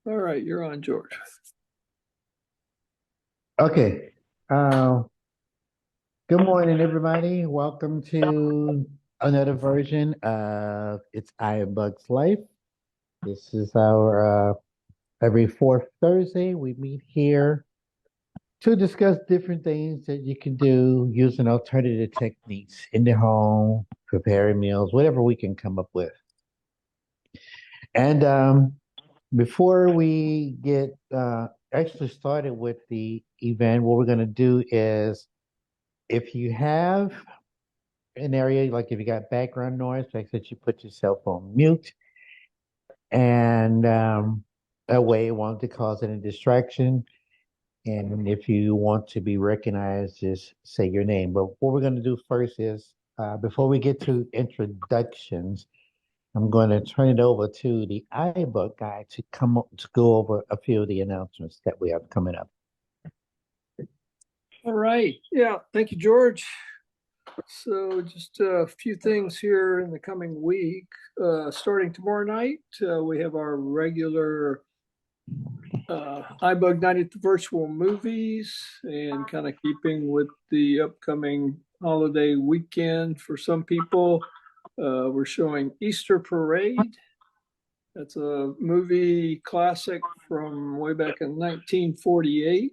All right, you're on, George. Okay. Uh, Good morning, everybody. Welcome to another version of It's iBugs Life. This is our every fourth Thursday we meet here to discuss different things that you can do using alternative techniques in the home, preparing meals, whatever we can come up with. And before we get actually started with the event, what we're going to do is if you have an area, like if you got background noise, make sure that you put your cell phone mute, and that way it won't cause any distraction. And if you want to be recognized, just say your name. But what we're going to do first is, before we get to introductions, I'm going to turn it over to the iBook guy to to go over a few of the announcements that we have coming up. All right. Yeah, thank you, George. So, just a few things here in the coming week. Starting tomorrow night, we have our regular iBug Night at the Virtual Movies, and kind of keeping with the upcoming holiday weekend for some people. We're showing Easter Parade. That's a movie classic from way back in 1948,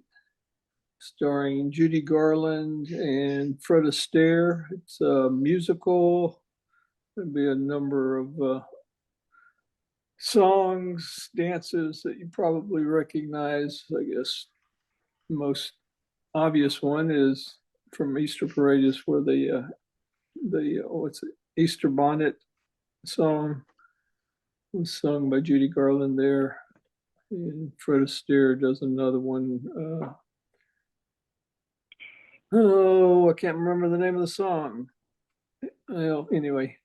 starring Judy Garland and Fred Astaire. It's a musical. There'll be a number of songs, dances that you probably recognize. I guess the most obvious one is from Easter Parade is where the what's it, Easter Bonnet song was sung by Judy Garland there, and Fred Astaire does another one. I can't remember the name of the song. Well, anyway,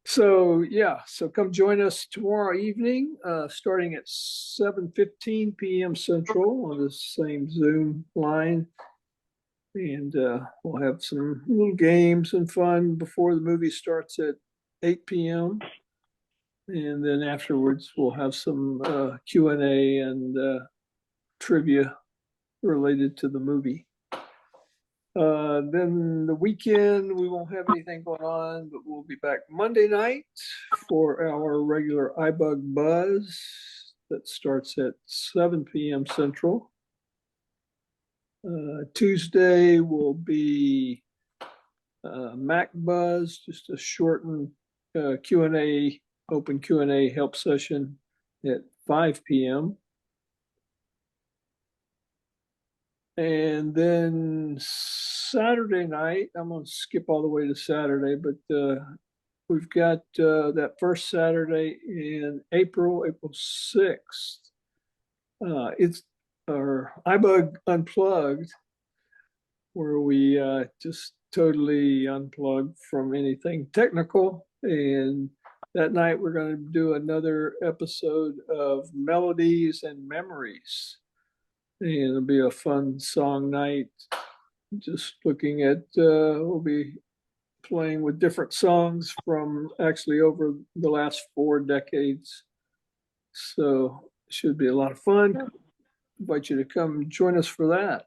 so yeah, so come join us tomorrow evening, starting at 7:15 p.m. Central on the same Zoom line, and we'll have some little games and fun before the movie starts at 8 p.m. And then afterwards, we'll have some Q&A and trivia related to the movie. Then the weekend, we won't have anything going on, but we'll be back Monday night for our regular iBug Buzz that starts at 7 p.m. Central. Tuesday will be Mac Buzz, just a shortened Q&A, open Q&A help session at 5 p.m. And then Saturday night, I'm going to skip all the way to Saturday, but we've got that first Saturday in April, April 6th. It's our iBug Unplugged, where we just totally unplug from anything technical. And that night, we're going to do another episode of Melodies and Memories. And it'll be a fun song night. Just looking at, we'll be playing with different songs from actually over the last 4 decades. So it should be a lot of fun. Invite you to come join us for that.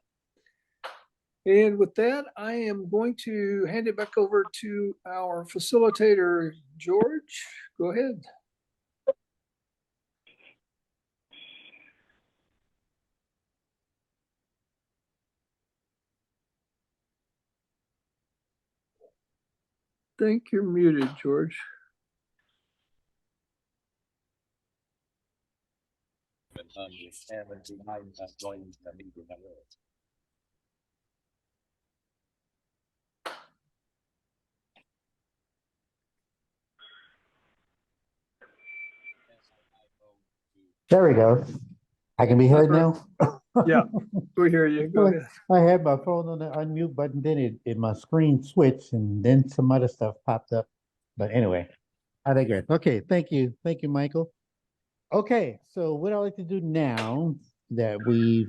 And with that, I am going to hand it back over to our facilitator, George. Go ahead. Think you're muted, George. There we go. I can be heard now. Yeah, we hear you. Go Well, ahead. I had my phone on the unmute button, then my screen switched, and then some other stuff popped up. But anyway, I digress. Okay, thank you, Michael. Okay, so what I like to do now that we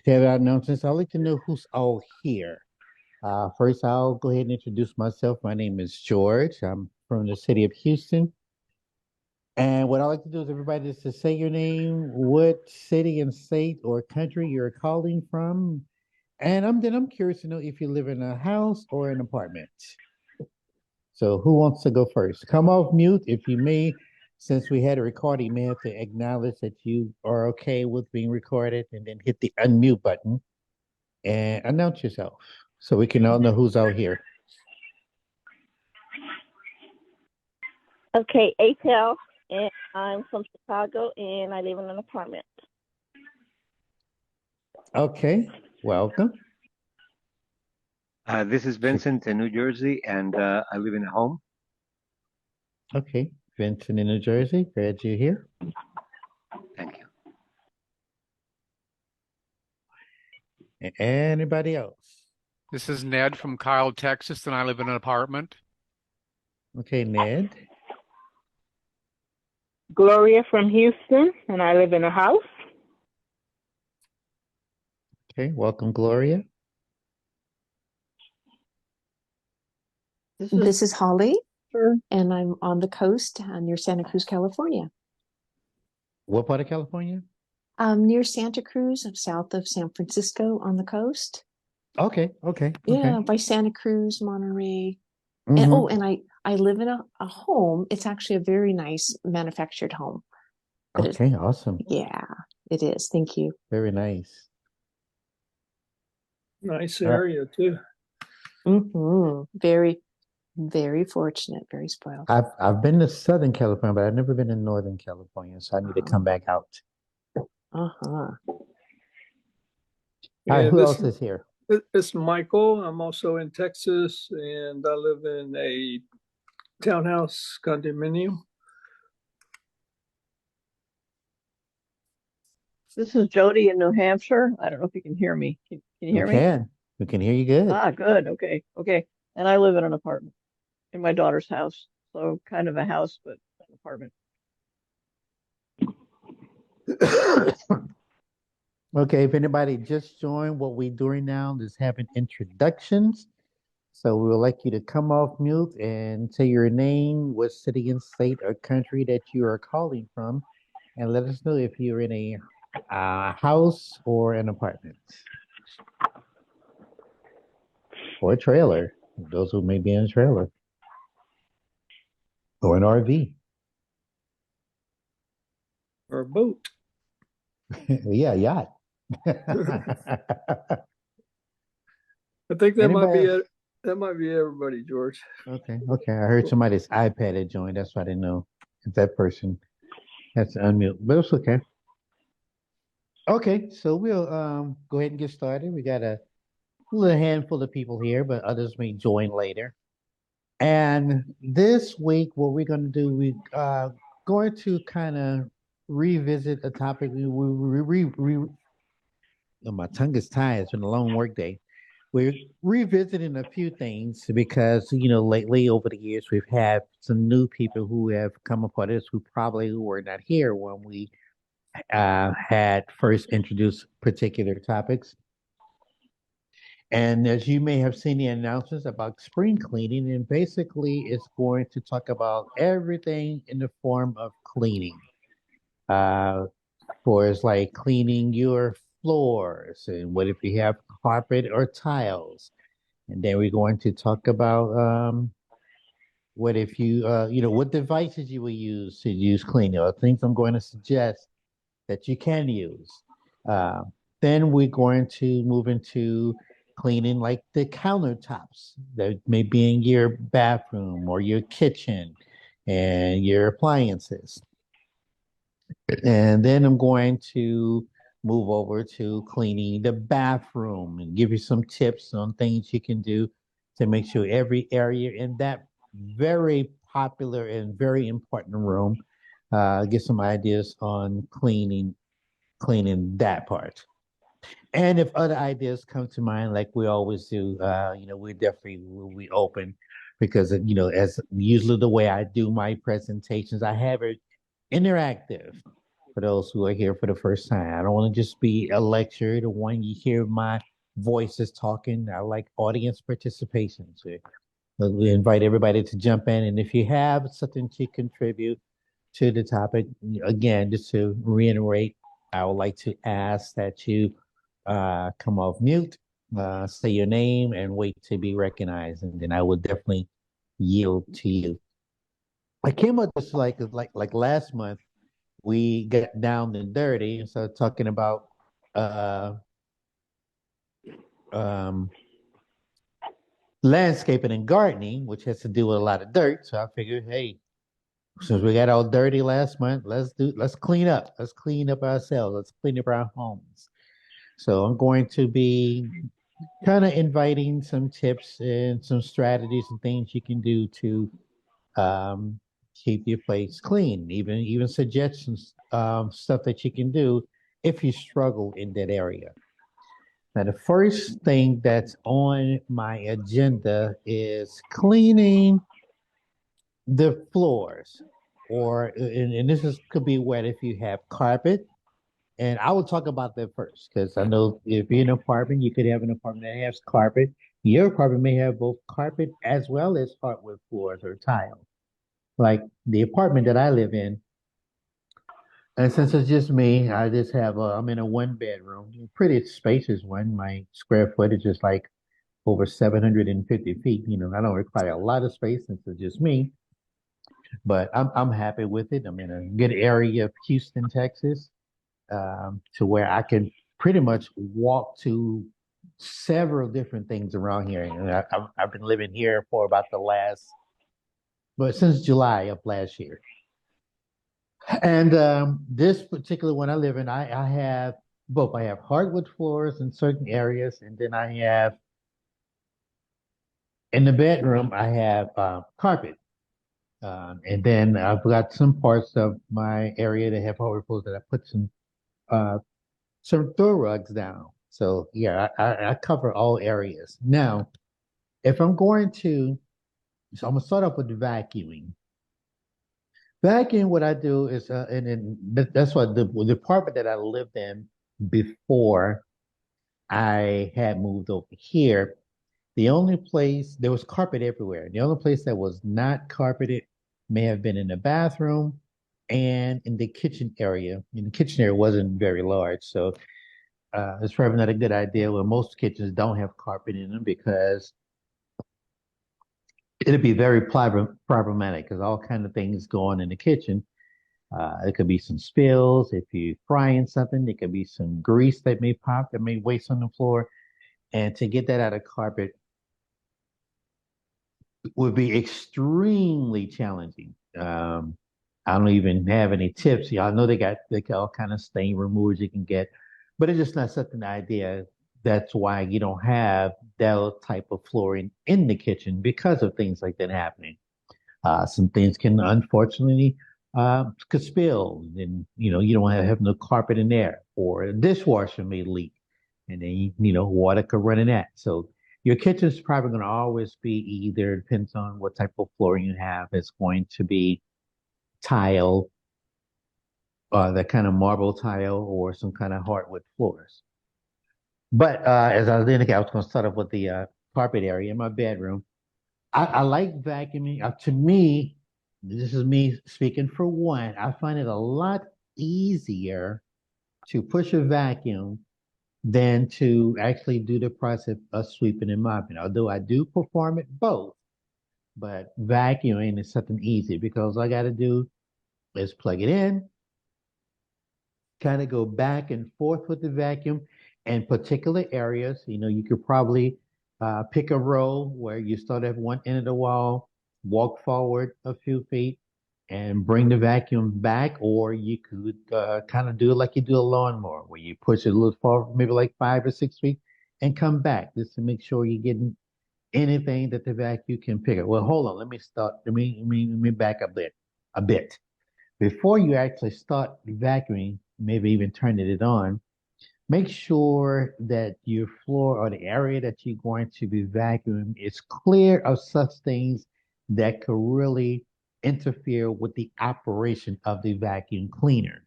have our announcements, I like to know who's all here. First, I'll go ahead and introduce myself. My name is George. I'm from the city of Houston. And what I like to do is everybody is to say your name, what city and state or country you're calling from. And I'm curious to know if you live in a house or an apartment. So who wants to go first? Come off mute if you may, since we had a recording, you may have to acknowledge that you are okay with being recorded and then hit the unmute button and announce yourself so we can all know who's out here. Okay, ATEL, and I'm from Chicago, and I live in an apartment. Okay, welcome. This is Vincent in New Jersey, and I live in a home. Okay, Vincent in New Jersey, glad you're here. Thank you. Anybody else? This is Ned from Kyle, Texas, and I live in an apartment. Okay, Ned. Gloria from Houston, and I live in a house. Okay, welcome, Gloria. This is Holly, Sure. and I'm on the coast near Santa Cruz, California. What part of California? Near Santa Cruz, south of San Francisco on the coast. Okay, okay, Yeah, okay. by Santa Cruz, Monterey. Mhm. And oh, and I live in a home. It's actually a very nice manufactured home. But Okay, awesome. yeah, it is. Thank you. Very nice. Nice area too. Very, very fortunate, very spoiled. I've been to Southern California, but I've never been to Northern California, so I need to come back out. Uh-huh. All right, who else is here? It's Michael. I'm also in Texas, and I live in a townhouse condominium. This is Jody in New Hampshire. I don't know if you can hear me. Can you hear me? We can hear you good. Ah, good. Okay. Okay. And I live in an apartment in my daughter's house. So kind of a house, but an apartment. Okay, if anybody just joined, what we're doing now is having introductions. So we would like you to come off mute and say your name, what city and state or country that you are calling from, and let us know if you're in a house or an apartment or a trailer. Those who may be in a trailer or an RV. Or a boat. Yeah, yacht. I think that might be Anybody- it. That might be everybody, George. Okay. I heard somebody's iPad had joined. That's why I didn't know if that person has to unmute, but it's okay. Okay, so we'll go ahead and get started. We got a little handful of people here, but others may join later. And this week, what we're going to do, we going to kind of revisit a topic. My tongue is tied. It's been a long work day. We're revisiting a few things because, lately over the years, we've had some new people who have come upon us who probably were not here when we had first introduced particular topics. And as you may have seen the announcements about spring cleaning, and basically it's going to talk about everything in the form of cleaning. For it's like cleaning your floors, and what if you have carpet or tiles? And then we're going to talk about what if you, what devices you will use to use cleaning, or things I'm going to suggest that you can use. Then we're going to move into cleaning like the countertops that may be in your bathroom or your kitchen and your appliances. And then I'm going to move over to cleaning the bathroom and give you some tips on things you can do to make sure every area in that very popular and very important room, get some ideas on cleaning that part. And if other ideas come to mind, like we always do, we definitely will be open because, as usually the way I do my presentations, I have it interactive for those who are here for the first time. I don't want to just be a lecture. The one you hear my voice is talking. I like audience participation. So we invite everybody to jump in. And if you have something to contribute, to the topic, again, just to reiterate, I would like to ask that you come off mute, say your name, and wait to be recognized, and then I will definitely yield to you. I came up with like last month. We got down and dirty and started talking about uh, um, landscaping and gardening, which has to do with a lot of dirt. So I figured, hey, since we got all dirty last month, let's clean up. Let's clean up ourselves. Let's clean up our homes. So I'm going to be kind of inviting some tips and some strategies and things you can do to um, keep your place clean. Even suggestions, stuff that you can do if you struggle in that area. Now, the first thing that's on my agenda is cleaning the floors, or and this is could be wet if you have carpet. And I will talk about that first because I know if you're in an apartment, you could have an apartment that has carpet. Your apartment may have both carpet as well as hardwood floors or tile. Like the apartment that I live in, and since it's just me, I just have I'm in a one bedroom, pretty spacious one. My square footage is like over 750 feet. You know, I don't require a lot of space since it's just me, but I'm happy with it. I'm in a good area of Houston, Texas, to where I can pretty much walk to several different things around here. And I've been living here for about but since July of last year. And this particular one I live in, I have both. I have hardwood floors in certain areas, and then I have in the bedroom, I have carpet. And then I've got some parts of my area that have hardwood floors that I put uh, some throw rugs down. So yeah, I cover all areas. Now, if I'm going to, so I'm gonna start off with the vacuuming. Vacuum, what I do is, and then that's what the apartment that I lived in before I had moved over here. The only place there was carpet everywhere. The only place that was not carpeted may have been in the bathroom and in the kitchen area. And the kitchen area wasn't very large, so it's probably not a good idea. Well, most kitchens don't have carpet in them because it'd be very problematic because all kind of things go on in the kitchen. It could be some spills if you're frying something. It could be some grease that may pop that may waste on the floor, and to get that out of carpet would be extremely challenging. I don't even have any tips. Y'all know they got all kind of stain removers you can get, but it's just not something idea. That's why you don't have that type of flooring in the kitchen because of things like that happening. Some things can unfortunately could spill, and you don't have no carpet in there, or a dishwasher may leak, and then water could run in that. So your kitchen is probably going to always be either depends on what type of flooring you have. It's going to be tile, that kind of marble tile, or some kind of hardwood floors. But as I was indicating, I was going to start off with the carpet area in my bedroom. I like vacuuming. To me, this is me speaking for one. I find it a lot easier to push a vacuum than to actually do the process of sweeping and mopping. Although I do perform it both, but vacuuming is something easy because all I got to do is plug it in, kind of go back and forth with the vacuum in particular areas. You could probably pick a row where you start at one end of the wall, walk forward a few feet, and bring the vacuum back, or you could kind of do it like you do a lawnmower, where you push it a little forward, maybe like 5 or 6 feet, and come back just to make sure you're getting anything that the vacuum can pick up. Well, hold on, let me start. Let me back up there a bit. Before you actually start vacuuming, maybe even turning it on, make sure that your floor or the area that you're going to be vacuuming is clear of such things that could really interfere with the operation of the vacuum cleaner,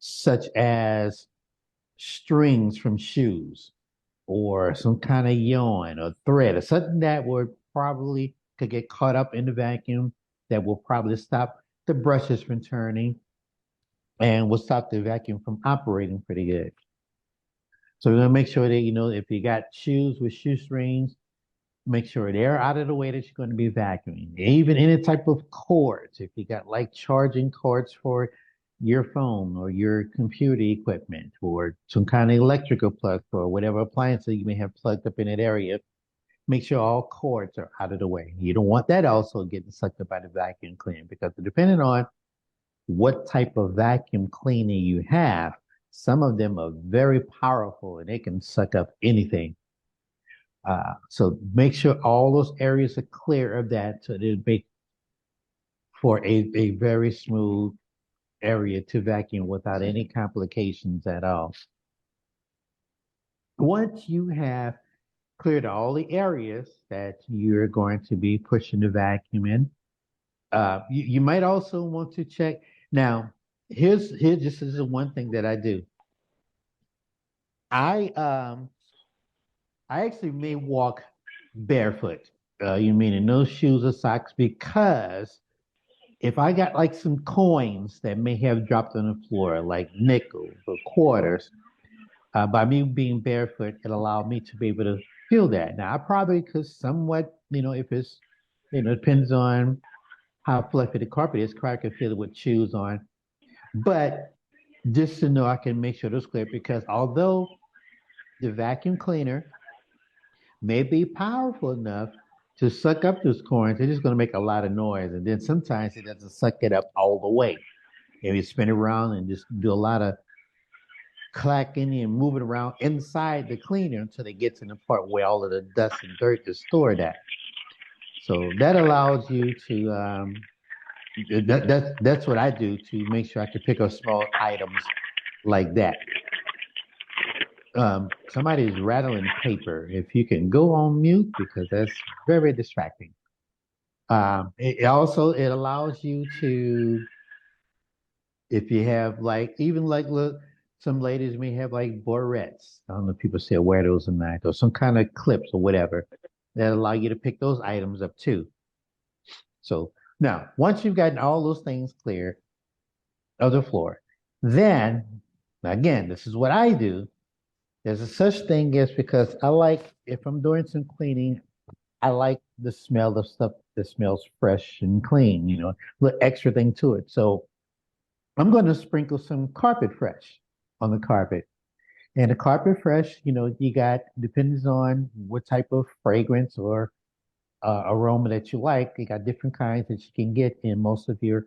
such as strings from shoes or some kind of yarn or thread or something that would probably could get caught up in the vacuum that will probably stop the brushes from turning, and will stop the vacuum from operating pretty good. So we're gonna make sure that, if you got shoes with shoestrings, make sure they're out of the way that you're going to be vacuuming. Even any type of cords, if you got like charging cords for your phone or your computer equipment or some kind of electrical plug or whatever appliance that you may have plugged up in that area, make sure all cords are out of the way. You don't want that also getting sucked up by the vacuum cleaner, because depending on what type of vacuum cleaner you have, some of them are very powerful and they can suck up anything. So make sure all those areas are clear of that, so it'll make for a very smooth area to vacuum without any complications at all. Once you have cleared all the areas that you're going to be pushing the vacuum in, you might also want to check. Now, here's this is the one thing that I do. I actually may walk barefoot. You mean no shoes or socks, because if I got like some coins that may have dropped on the floor, like nickels or quarters, by me being barefoot, it allowed me to be able to feel that. Now I probably could somewhat, if it's, depends on how fluffy the carpet is, I could feel it with shoes on. But just to know, I can make sure it's clear, because although the vacuum cleaner may be powerful enough to suck up those coins, it's just going to make a lot of noise. And then sometimes it doesn't suck it up all the way. If you spin it around and just do a lot of clacking and moving around inside the cleaner until it gets in the part where all of the dust and dirt is stored at. So that allows you to, that's what I do to make sure I can pick up small items like that. Somebody is rattling paper. If you can go on mute, because that's very distracting. It allows you to, if you have like, even like, look, some ladies may have like barrettes. I don't know if people say wear those or not, or some kind of clips or whatever that allow you to pick those items up too. So now, once you've gotten all those things clear of the floor, then again, this is what I do. There's a such thing as, because I like, if I'm doing some cleaning, I like the smell of stuff that smells fresh and clean, little extra thing to it. So I'm going to sprinkle some Carpet Fresh on the carpet. And the Carpet Fresh, you got, depends on what type of fragrance or aroma that you like. You got different kinds that you can get in most of your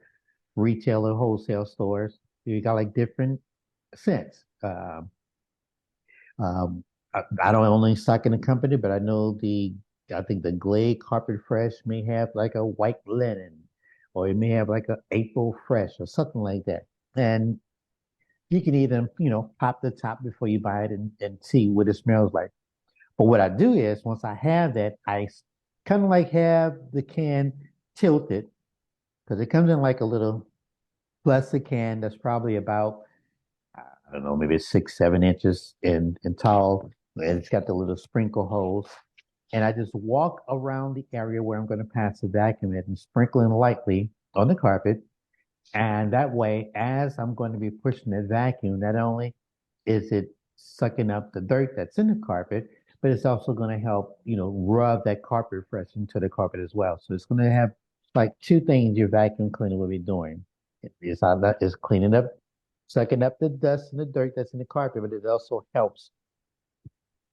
retail or wholesale stores. You got like different scents. I don't only stock in the company, but I know I think the Glade Carpet Fresh may have like a white linen, or it may have like a April Fresh or something like that. And you can even, pop the top before you buy it and see what it smells like. But what I do is, once I have that, I kind of like have the can tilted, because it comes in like a little plastic can that's probably about, I don't know, maybe 6-7 inches in tall, and it's got the little sprinkle holes. And I just walk around the area where I'm going to pass the vacuum in and sprinkling lightly on the carpet. And that way, as I'm going to be pushing the vacuum, not only is it sucking up the dirt that's in the carpet, but it's also going to help, rub that Carpet Fresh into the carpet as well. So it's going to have like two things your vacuum cleaner will be doing. It's cleaning up, sucking up the dust and the dirt that's in the carpet, but it also helps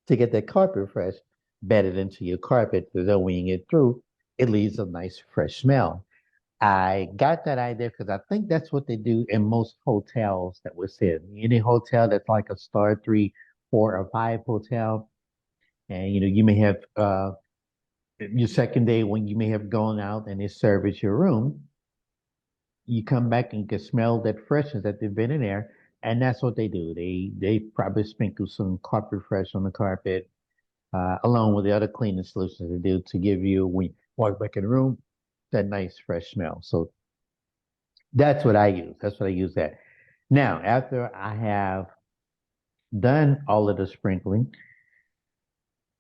to get that Carpet Fresh bedded into your carpet, so that when you get through, it leaves a nice fresh smell. I got that idea because I think that's what they do in most hotels that we're seeing. Any hotel that's like a star 3, 4, or 5 hotel, and you may have your second day when you may have gone out and they service your room. You come back and you can smell that freshness that they've been in there, and that's what they do. They probably sprinkle some Carpet Fresh on the carpet, along with the other cleaning solutions they do to give you, when you walk back in the room, that nice fresh smell. So that's what I use. That's what I use that. Now, after I have done all of the sprinkling,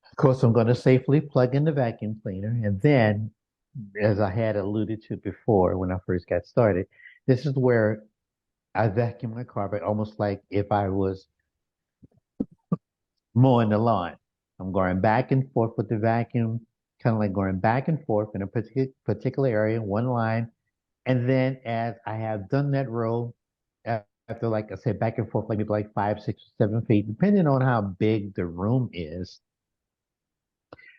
of course, I'm going to safely plug in the vacuum cleaner. And then, as I had alluded to before when I first got started, This is where I vacuum my carpet almost like if I was mowing the lawn. I'm going back and forth with the vacuum, kind of like going back and forth in a particular area, one line. And then as I have done that row, after like I said, back and forth, like maybe like 5, 6, 7 feet, depending on how big the room is,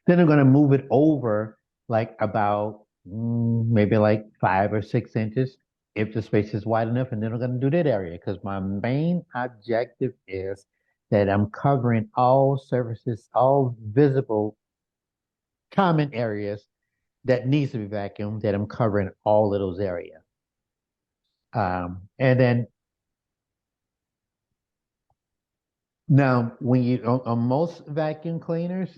then I'm going to move it over like about maybe like 5 or 6 inches if the space is wide enough. And then I'm going to do that area because my main objective is that I'm covering all surfaces, all visible common areas that needs to be vacuumed, that I'm covering all of those areas. And then now when you on most vacuum cleaners,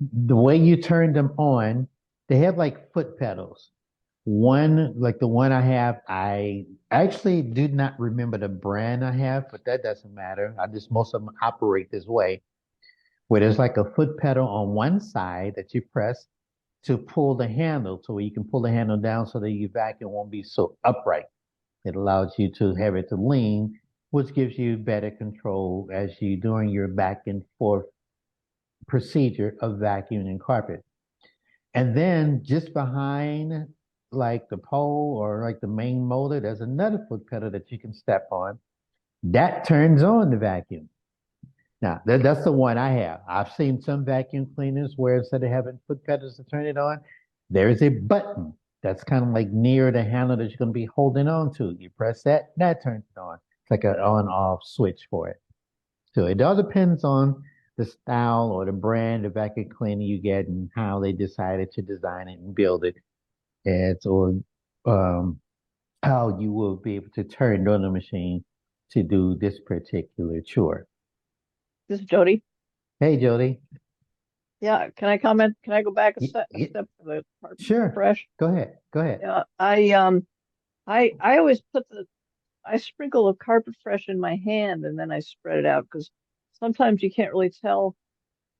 the way you turn them on, they have like foot pedals. One, like the one I have, I actually do not remember the brand I have, but that doesn't matter. I just most of them operate this way, where there's like a foot pedal on one side that you press to pull the handle, so you can pull the handle down so that your vacuum won't be so upright. It allows you to have it to lean, which gives you better control as you doing your back and forth procedure of vacuuming carpet. And then just behind like the pole or like the main motor, there's another foot pedal that you can step on. That turns on the vacuum. Now, that's the one I have. I've seen some vacuum cleaners where instead of having foot pedals to turn it on, there's a button that's kind of like near the handle that you're going to be holding on to. You press that, that turns it on. It's like an on-off switch for it. So it all depends on the style or the brand of vacuum cleaner you get and how they decided to design it and build it. Or how you will be able to turn on the machine to do this particular chore. This is Jody. Hey, Jody. Yeah, can I comment? Can I go back a Y- step, y- to the carpet Sure. fresh? Go ahead. Go ahead. Yeah, I always I sprinkle the carpet fresh in my hand and then I spread it out because sometimes you can't really tell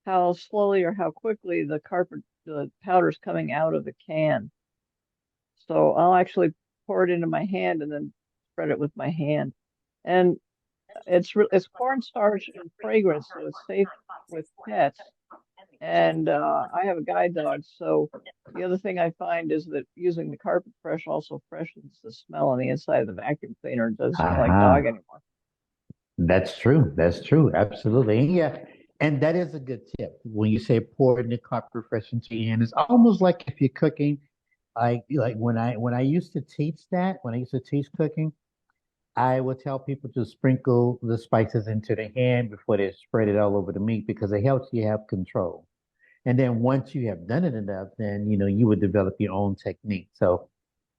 how slowly or how quickly the powder's coming out of the can. So I'll actually pour it into my hand and then spread it with my hand. And it's cornstarch and fragrance, so it's safe with pets. And I have a guide dog, so the other thing I find is that using the carpet fresh also freshens the smell on the inside of the vacuum cleaner. It doesn't smell like dog Uh-huh. anymore. That's true. That's true. Absolutely. And yeah, and that is a good tip. When you say pour in the carpet fresh into your hand, it's almost like if you're cooking, like when I used to teach that, when I used to teach cooking, I would tell people to sprinkle the spices into the hand before they spread it all over the meat because it helps you have control. And then once you have done it enough, then you would develop your own technique. So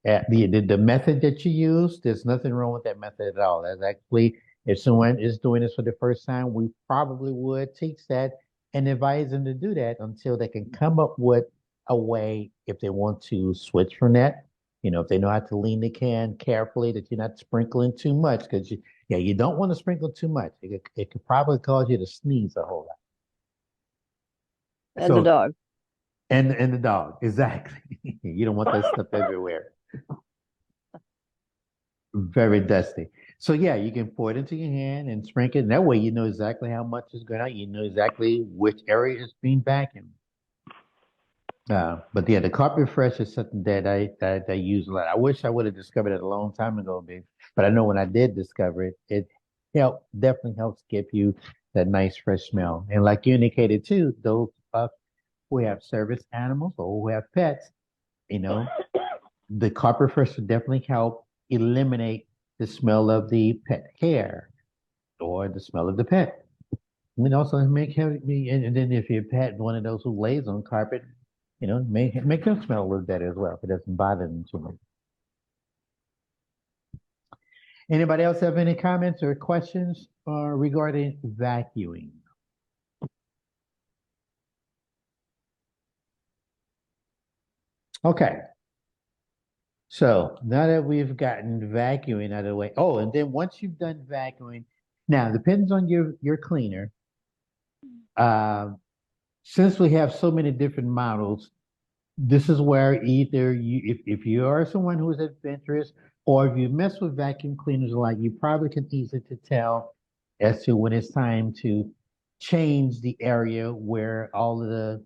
the method that you use, there's nothing wrong with that method at all. That's actually, if someone is doing this for the first time, we probably would teach that and advise them to do that until they can come up with a way if they want to switch from that. If they know how to lean the can carefully, that you're not sprinkling too much because you don't want to sprinkle too much. It could probably cause you to sneeze a whole lot. And the So, dog. and the dog, exactly. You don't want that stuff everywhere. Very dusty. So yeah, you can pour it into your hand and sprinkle it. And that way you know exactly how much is going out. You know exactly which area is being vacuumed. But yeah, the carpet fresh is something that I use a lot. I wish I would have discovered it a long time ago, babe. But I know when I did discover it, it definitely helps give you that nice fresh smell. And like you indicated too, those who have service animals or who have pets, you know, the carpet fresh will definitely help eliminate the smell of the pet hair or the smell of the pet. And also and then if your pet one of those who lays on carpet, make them smell a little better as well if it doesn't bother them too much. Anybody else have any comments or questions regarding vacuuming? Okay. So now that we've gotten vacuuming out of the way, oh, and then once you've done vacuuming, now depends on your cleaner. Uh, since we have so many different models, this is where either if you are someone who is adventurous, or if you mess with vacuum cleaners a lot, you probably can easily to tell as to when it's time to change the area where all of the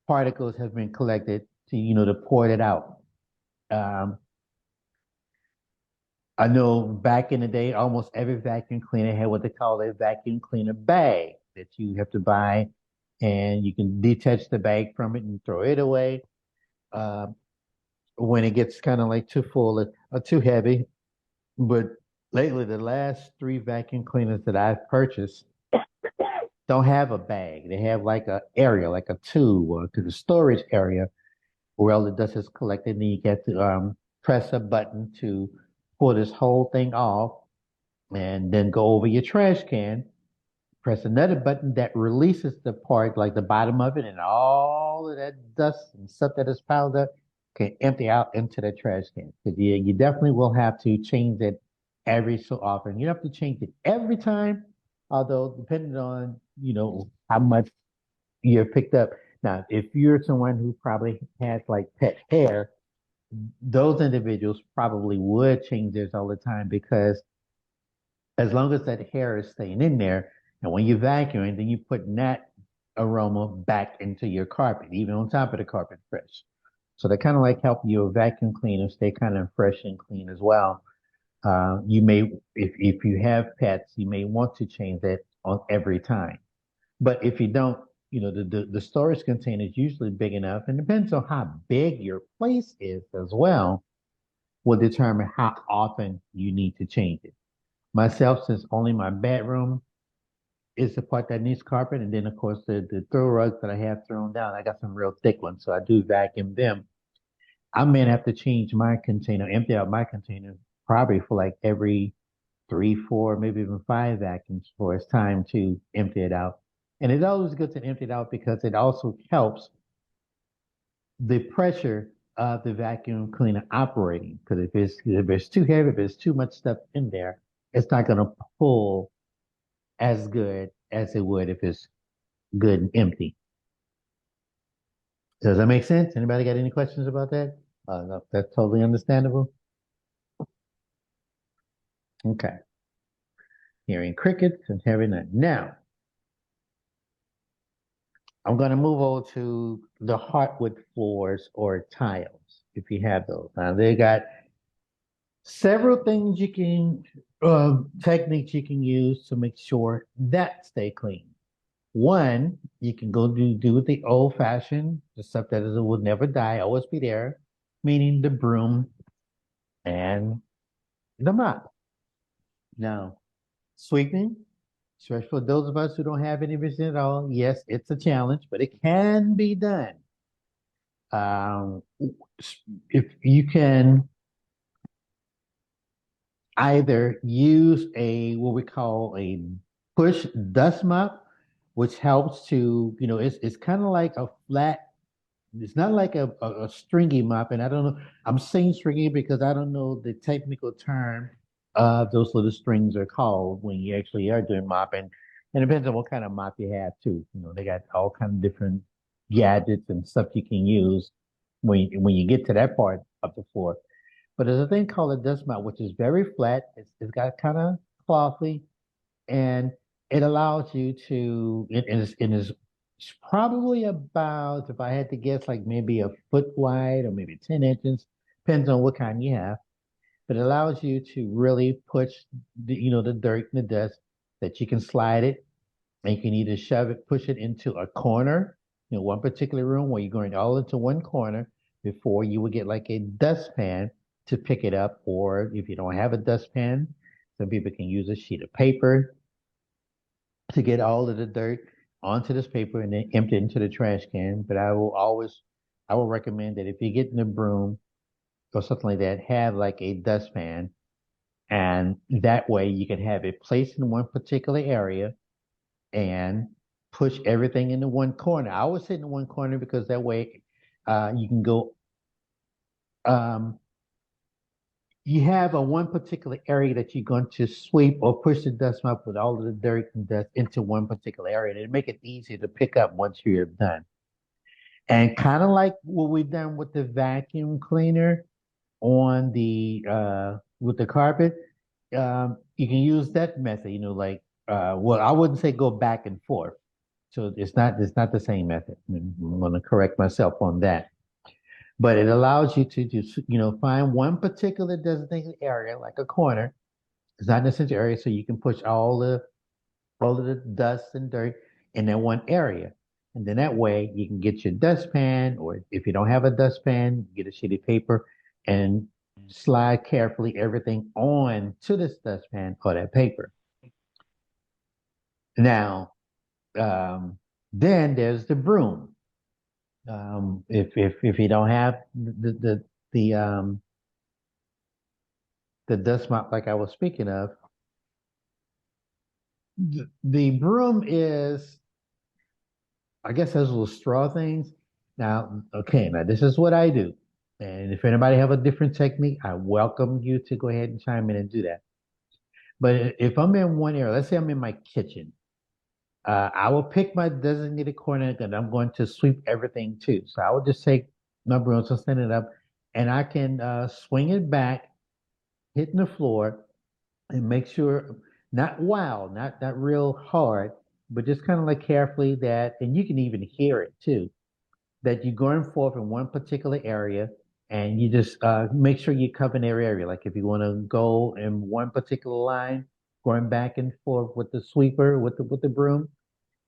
particles have been collected to, to pour it out. Um, I know back in the day, almost every vacuum cleaner had what they call a vacuum cleaner bag that you have to buy, and you can detach the bag from it and throw it away. Uh, when it gets kind of like too full or too heavy. But lately, the last three vacuum cleaners that I've purchased don't have a bag. They have like a area, like a tube or to the storage area where all the dust is collected. And you get to press a button to pull this whole thing off and then go over your trash can, press another button that releases the part, like the bottom of it, and all of that dust and stuff that is piled up can empty out into the trash can. Because you definitely will have to change it every so often. You don't have to change it every time, although depending on, how much you've picked up. Now, if you're someone who probably has like pet hair, those individuals probably would change theirs all the time because as long as that hair is staying in there, and when you vacuum, then you put that aroma back into your carpet, even on top of the carpet fresh. So they kind of like help your vacuum cleaner stay kind of fresh and clean as well. You may, if you have pets, you may want to change that on every time. But if you don't, the storage container is usually big enough, and depends on how big your place is as well, will determine how often you need to change it. Myself, since only my bedroom is the part that needs carpet, and then of course the throw rugs that I have thrown down, I got some real thick ones, so I do vacuum them. I may have to change my container, empty out my container probably for like every three, four, maybe even five vacuums before it's time to empty it out. And it's always good to empty it out because it also helps the pressure of the vacuum cleaner operating. Because if it's too heavy, if there's too much stuff in there, it's not going to pull as good as it would if it's good and empty. Does that make sense? Anybody got any questions about that? No, that's totally understandable. Okay. Hearing crickets and hearing that. Now, I'm going to move over to the hardwood floors or tiles, if you have those. Now, they got several things techniques you can use to make sure that stay clean. One, you can go do the old fashioned, the stuff that will never die, always be there, meaning the broom and the mop. Now, sweeping, especially for those of us who don't have any vision at all, yes, it's a challenge, but it can be done. Um, if you can either use what we call a push dust mop, which helps to, it's kind of like a flat, it's not like a stringy mop. And I don't know, I'm saying stringy because I don't know the technical term those little strings are called when you actually are doing mopping. And it depends on what kind of mop you have too. They got all kind of different gadgets and stuff you can use when you get to that part of the floor. But there's a thing called a dust mop, which is very flat. It's got kind of clothly, and it allows you to. It is probably about, if I had to guess, like maybe a foot wide or maybe 10 inches, depends on what kind you have. But it allows you to really push the dirt and the dust that you can slide it, and you can either push it into a corner, one particular room where you're going all into one corner before you would get like a dustpan to pick it up. Or if you don't have a dustpan, some people can use a sheet of paper to get all of the dirt onto this paper and then empty it into the trash can. But I will recommend that if you get in a broom or something like that, have like a dustpan, and that way you can have it placed in one particular area and push everything into one corner. I always say in one corner because that way you can go. You have a one particular area that you're going to sweep or push the dust mop with all of the dirt and dust into one particular area, and it make it easier to pick up once you're done. And kind of like what we've done with the vacuum cleaner on the with the carpet, you can use that method, like well, I wouldn't say go back and forth. So it's not the same method. I'm going to correct myself on that. But it allows you to just, find one particular designated area, like a corner. It's not an essential area, so you can push all of the dust and dirt in that one area. And then that way you can get your dustpan, or if you don't have a dustpan, get a sheet of paper and slide carefully everything on to this dustpan or that paper. Now, then there's the broom. If you don't have the dust mop like I was speaking of, the broom is, I guess, those little straw things. Now, okay, now this is what I do. And if anybody have a different technique, I welcome you to go ahead and chime in and do that. But if I'm in one area, let's say I'm in my kitchen, I will pick my designated corner and I'm going to sweep everything too. So I would just take my broom, so stand it up, and I can swing it back, hitting the floor, and make sure, not wild, not real hard, but just kind of like carefully that, and you can even hear it too, that you're going forth in one particular area, and you just make sure you cover every area. Like if you want to go in one particular line, going back and forth with the sweeper, with the broom,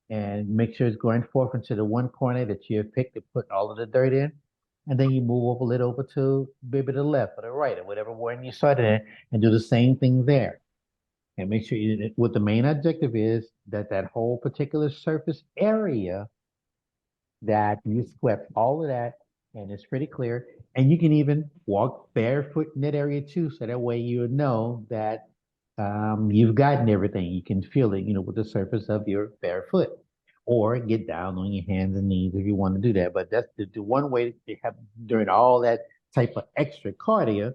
and make sure it's going forth into the one corner that you have picked to put all of the dirt in. And then you move over a little over to maybe the left or the right or whatever one you started in, and do the same thing there. And make sure what the main objective is, that whole particular surface area, that you swept all of that, and it's pretty clear. And you can even walk barefoot in that area too, so that way you know that you've gotten everything. You can feel it, with the surface of your bare foot, or get down on your hands and knees if you want to do that. But that's the one way to have during all that type of extra cardio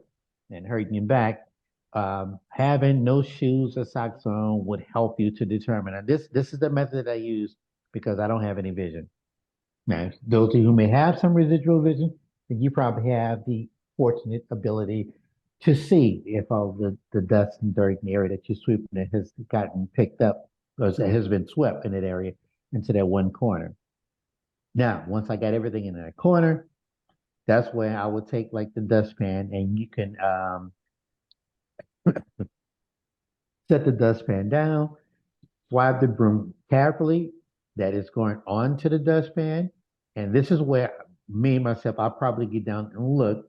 and hurting your back. Having no shoes or socks on would help you to determine. And this is the method I use because I don't have any vision. Now, those of you who may have some residual vision, then you probably have the fortunate ability to see if all the dust and dirt in the area that you're sweeping has gotten picked up or has been swept in that area into that one corner. Now, once I got everything in that corner, that's where I would take like the dustpan, and you can set the dustpan down, swipe the broom carefully that is going onto the dustpan. And this is where me myself, I'll probably get down and look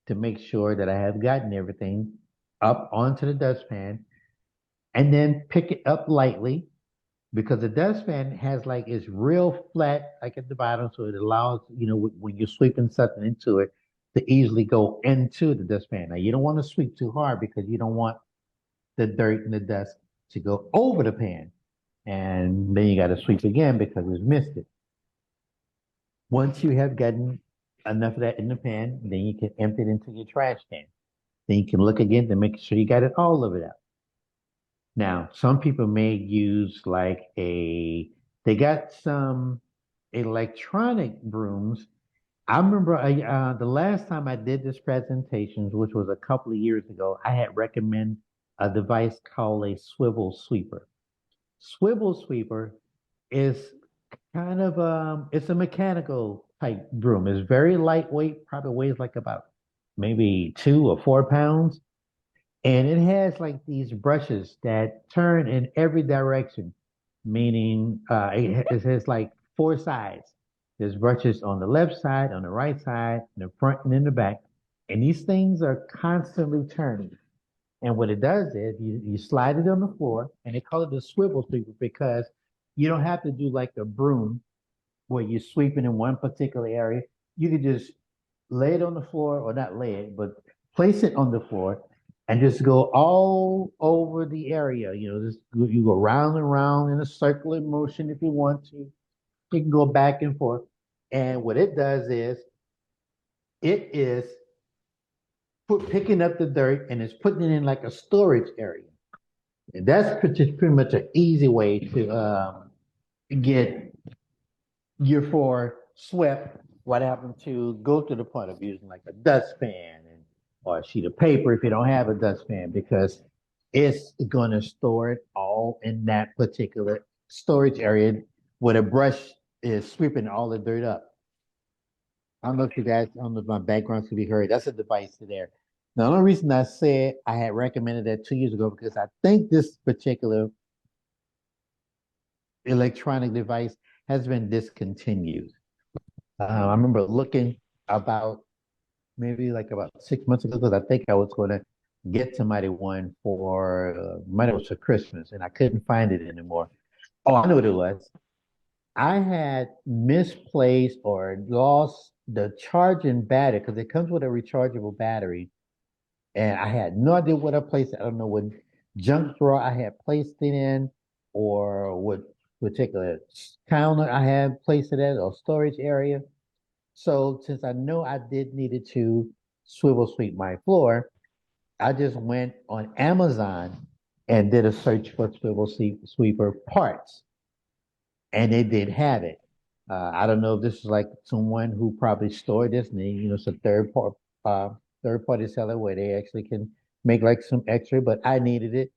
to make sure that I have gotten everything up onto the dustpan, and then pick it up lightly, because the dustpan has like, it's real flat like at the bottom, so it allows, when you're sweeping something into it, to easily go into the dustpan. Now you don't want to sweep too hard because you don't want the dirt and the dust to go over the pan, and then you got to sweep again because it's missed it. Once you have gotten enough of that in the pan, then you can empty it into your trash can. Then you can look again to make sure you got it all of it out. Now, some people may use they got some electronic brooms. I remember the last time I did this presentation, which was a couple of years ago, I had recommended a device called a swivel sweeper. Swivel sweeper is kind of it's a mechanical type broom. It's very lightweight, probably weighs like about maybe 2 or 4 pounds. And it has like these brushes that turn in every direction, meaning it has like 4 sides. There's brushes on the left side, on the right side, in the front and in the back. And these things are constantly turning. And what it does is you slide it on the floor, and they call it the swivel sweeper because you don't have to do like a broom where you're sweeping in one particular area. You can just lay it on the floor, or not lay it, but place it on the floor and just go all over the area. You go round and round in a circular motion if you want to. You can go back and forth. And what it does is it is picking up the dirt and it's putting it in like a storage area. And that's pretty much an easy way to get your floor swept what happened to go to the point of using like a dustpan and or a sheet of paper if you don't have a dustpan because it's going to store it all in that particular storage area where the brush is sweeping all the dirt up. I don't know if you guys, I don't know if my background can be heard. That's a device there. The only reason I said I had recommended that 2 years ago because I think this particular electronic device has been discontinued. I remember looking about maybe like about 6 months ago because I think I was going to get somebody one for might was for Christmas and I couldn't find it anymore. Oh, I know what it was. I had misplaced or lost the charging battery because it comes with a rechargeable battery, and I had no idea what I placed it. I don't know what junk drawer I had placed it in, or what particular counter I had placed it at, or storage area. So since I know I did needed to swivel sweep my floor, I just went on Amazon and did a search for sweeper parts, and they did have it. I don't know if this is like someone who probably stored this, and it's a third party seller where they actually can make like some extra, but I needed it,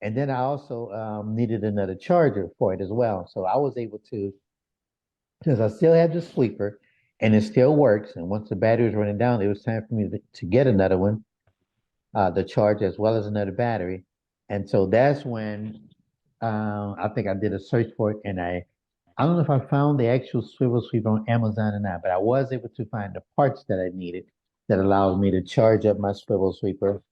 and then I also needed another charger for it as well. So I was able to, since I still have the sweeper, and it still works, and once the battery was running down, it was time for me to get another one, the charger as well as another battery, and so that's when I think I did a search for it, and I don't know if I found the actual swivel sweeper on Amazon or not, but I was able to find the parts that I needed that allows me to charge up my swivel sweeper.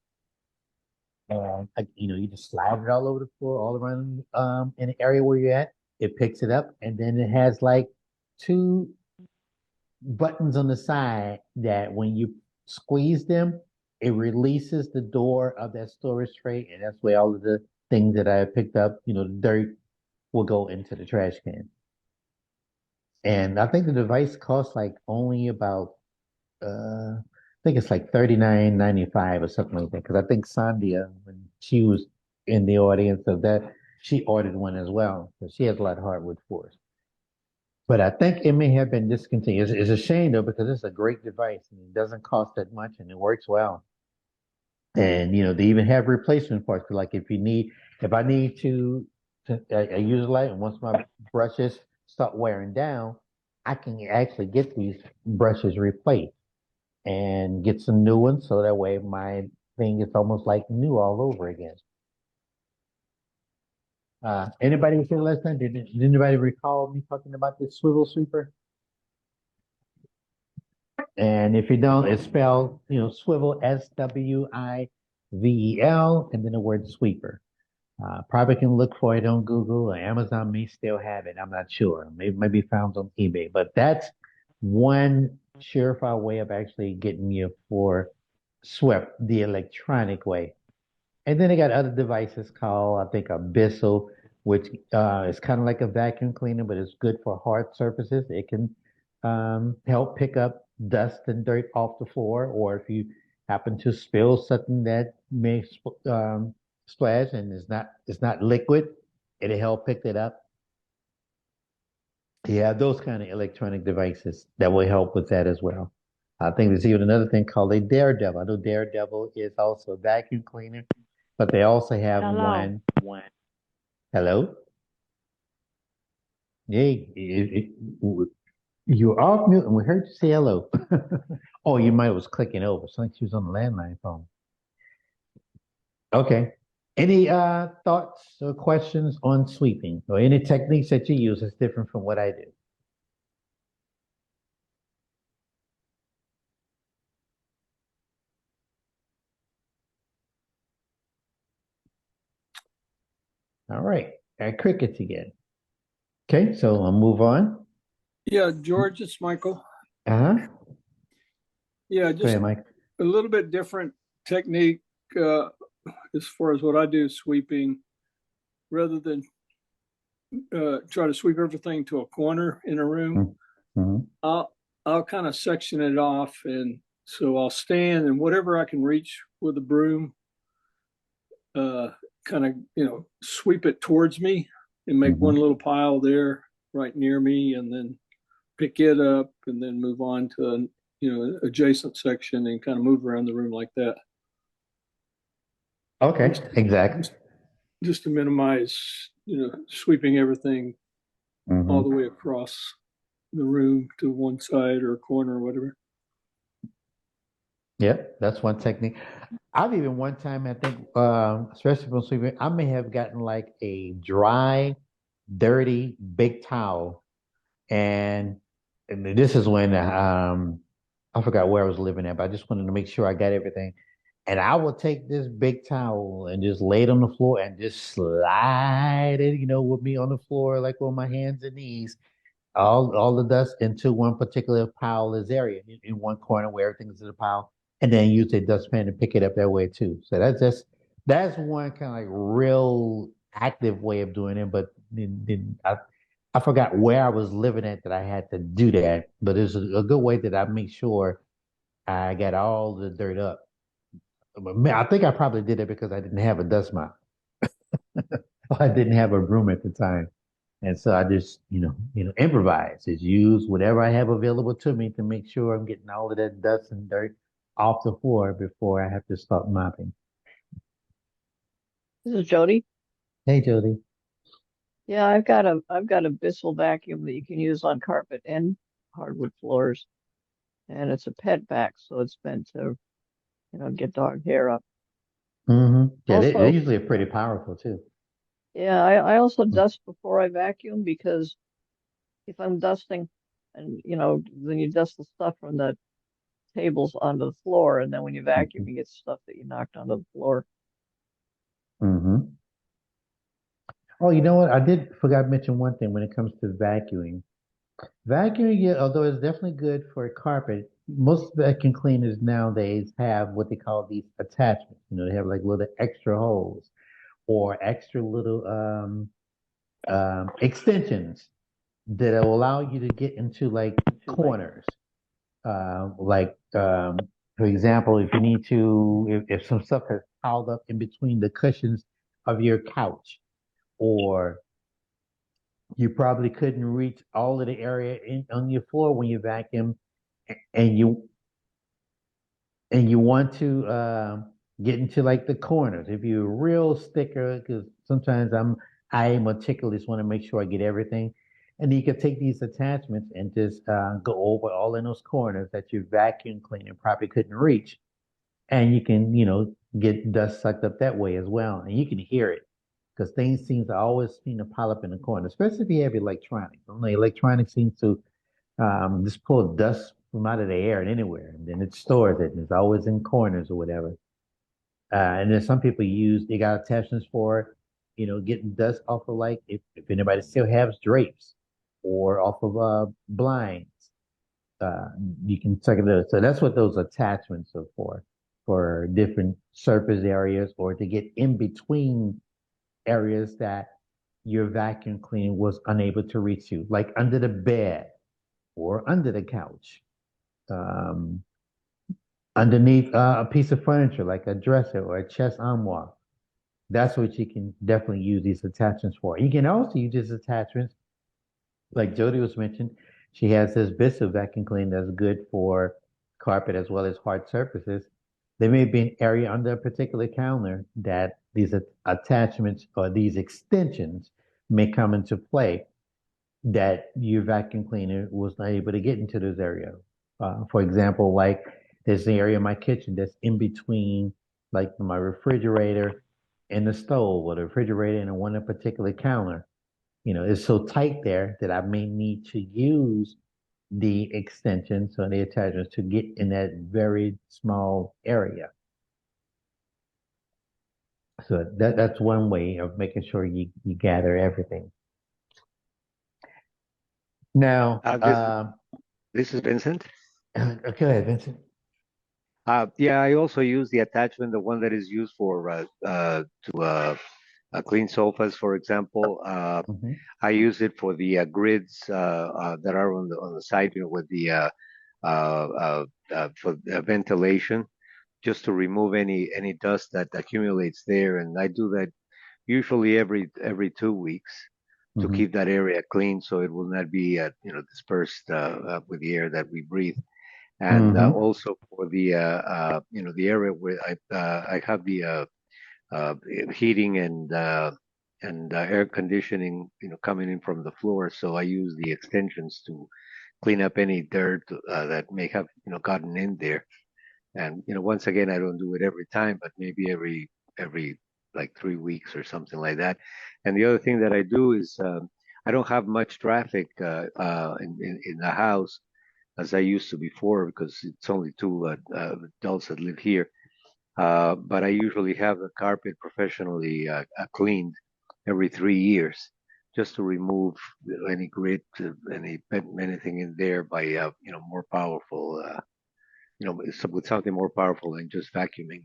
You just slide it all over the floor, all around in the area where you're at. It picks it up, and then it has like two buttons on the side that when you squeeze them, it releases the door of that storage tray, and that's where all of the things that I picked up, the dirt will go into the trash can. And I think the device costs like only about I think it's like 39.95 or something like that. Because I think Sandia, when she was in the audience of that, she ordered one as well. Because she has a lot of hardwood floors. But I think it may have been discontinued. It's a shame though, because it's a great device and it doesn't cost that much and it works well. And they even have replacement parts. Like if I need I use a light and once my brushes start wearing down, I can actually get these brushes replaced and get some new ones so that way my thing is almost like new all over again. Anybody was here last time? Did anybody recall me talking about this swivel sweeper? And if you don't, it's spelled, swivel SWIVEL and then the word sweeper. Probably can look for it on Google or Amazon may still have it. I'm not sure. Maybe found on eBay, but that's one surefire way of actually getting your floor swept the electronic way. And then they got other devices called, I think, Abyssal, which is kind of like a vacuum cleaner, but it's good for hard surfaces. It can help pick up dust and dirt off the floor, or if you happen to spill something that may splash and it's not liquid, it'll help pick it up. Yeah, those kind of electronic devices that will help with that as well. I think there's even another thing called a Daredevil. I know Daredevil is also a vacuum cleaner, but they also have Hello. one. Hello? Yay. You're off mute and we heard you say hello. Oh, you might was clicking over. So I think she was on the landline phone. Okay. Any thoughts or questions on sweeping or any techniques that you use that's different from what I do? All right. Crickets again. Okay, so I'll move on. Yeah, George, it's Michael. Uh-huh. Yeah, Go just ahead, Mike. a little bit different technique as far as what I do sweeping. Rather than try to sweep everything to a corner in a room, Mm-hmm. I'll kind of section it off, and so I'll stand and whatever I can reach with a broom, kind of sweep it towards me and make Mm-hmm. one little pile there right near me, and then pick it up and then move on to an, adjacent section and kind of move around the room like that. Okay, exactly. Just to minimize, sweeping everything all the Mhm. way across the room to one side or a corner or whatever. Yep, that's one technique. I've even one time, I think, especially from sleeping, I may have gotten like a dry, dirty, big towel, and, and this is when I forgot where I was living at, but I just wanted to make sure I got everything. And I will take this big towel and just lay it on the floor and just slide it, with me on the floor, like on my hands and knees, all the dust into one particular pile is area in one corner where everything's in a pile, and then use a dustpan to pick it up that way too. So that's one kind of like real active way of doing it. But then I forgot where I was living at that I had to do that. But it's a good way that I make sure I got all the dirt up. But man, I think I probably did it because I didn't have a dust mop. I didn't have a broom at the time. And so I just, improvise. Just use whatever I have available to me to make sure I'm getting all of that dust and dirt off the floor before I have to start mopping. This is Jody. Hey, Jody. Yeah, I've got a Bissell vacuum that you can use on carpet and hardwood floors, and it's a pet vac, so it's meant to, get dog hair up. Yeah, they Also, usually are pretty powerful too. yeah, I also dust before I vacuum because if I'm dusting and then you dust the stuff from the tables onto the floor, and then when you vacuum, Hmm. you get stuff that you knocked onto the floor. Hmm. Oh, you know what? I did forgot to mention one thing when it comes to vacuuming. Vacuuming, yeah, although it's definitely good for carpet, most vacuum cleaners nowadays have what they call these attachments. They have like little extra holes or extra little extensions that will allow you to get into like corners. Like, for example, if you need to, if some stuff has piled up in between the cushions of your couch, or you probably couldn't reach all of the area on your floor when you vacuum, and you want to get into like the corners. If you're a real sticker, because sometimes I am meticulous, want to make sure I get everything. And you can take these attachments and just go over all in those corners that your vacuum cleaner probably couldn't reach. And you can, get dust sucked up that way as well. And you can hear it because things seem to pile up in the corner, especially if you have electronics. Only electronics seems to just pull dust from out of the air and anywhere, and then it stores it, and it's always in corners or whatever. And then some people they got attachments for, getting dust off of like if anybody still has drapes or off of blinds, uh, you can check it out. So that's what those attachments are for different surface areas or to get in between areas that your vacuum cleaner was unable to reach you, like under the bed or under the couch, um, underneath a piece of furniture like a dresser or a chest armoire. That's what you can definitely use these attachments for. You can also use these attachments, like Jody was mentioned. She has this Bissell vacuum cleaner that's good for carpet as well as hard surfaces. There may be an area under a particular counter that these attachments or these extensions may come into play that your vacuum cleaner was not able to get into those areas. For example, like there's an area in my kitchen that's in between like my refrigerator and the stove, or the refrigerator and one particular counter. It's so tight there that I may need to use the extensions or the attachments to get in that very small area. So that's one way of making sure you gather everything. Now, This, this is Vincent. go ahead, Vincent. Yeah, I also use the attachment, the one that is used for to clean sofas, for example. Mhm. I use it for the grids that are on the side, with the for ventilation, just to remove any dust that accumulates there. And I do that usually every 2 weeks. to Mhm. keep that area clean so it will not be, dispersed with the air that we breathe. And Mhm. also for the, the area where I have the uh, heating and air conditioning, coming in from the floor. So I use the extensions to clean up any dirt that may have, gotten in there. And once again, I don't do it every time, but maybe every like 3 weeks or something like that. And the other thing that I do is I don't have much traffic in the house as I used to before because it's only two adults that live here. But I usually have the carpet professionally cleaned every 3 years, just to remove any grit, anything in there by more powerful, with something more powerful than just vacuuming.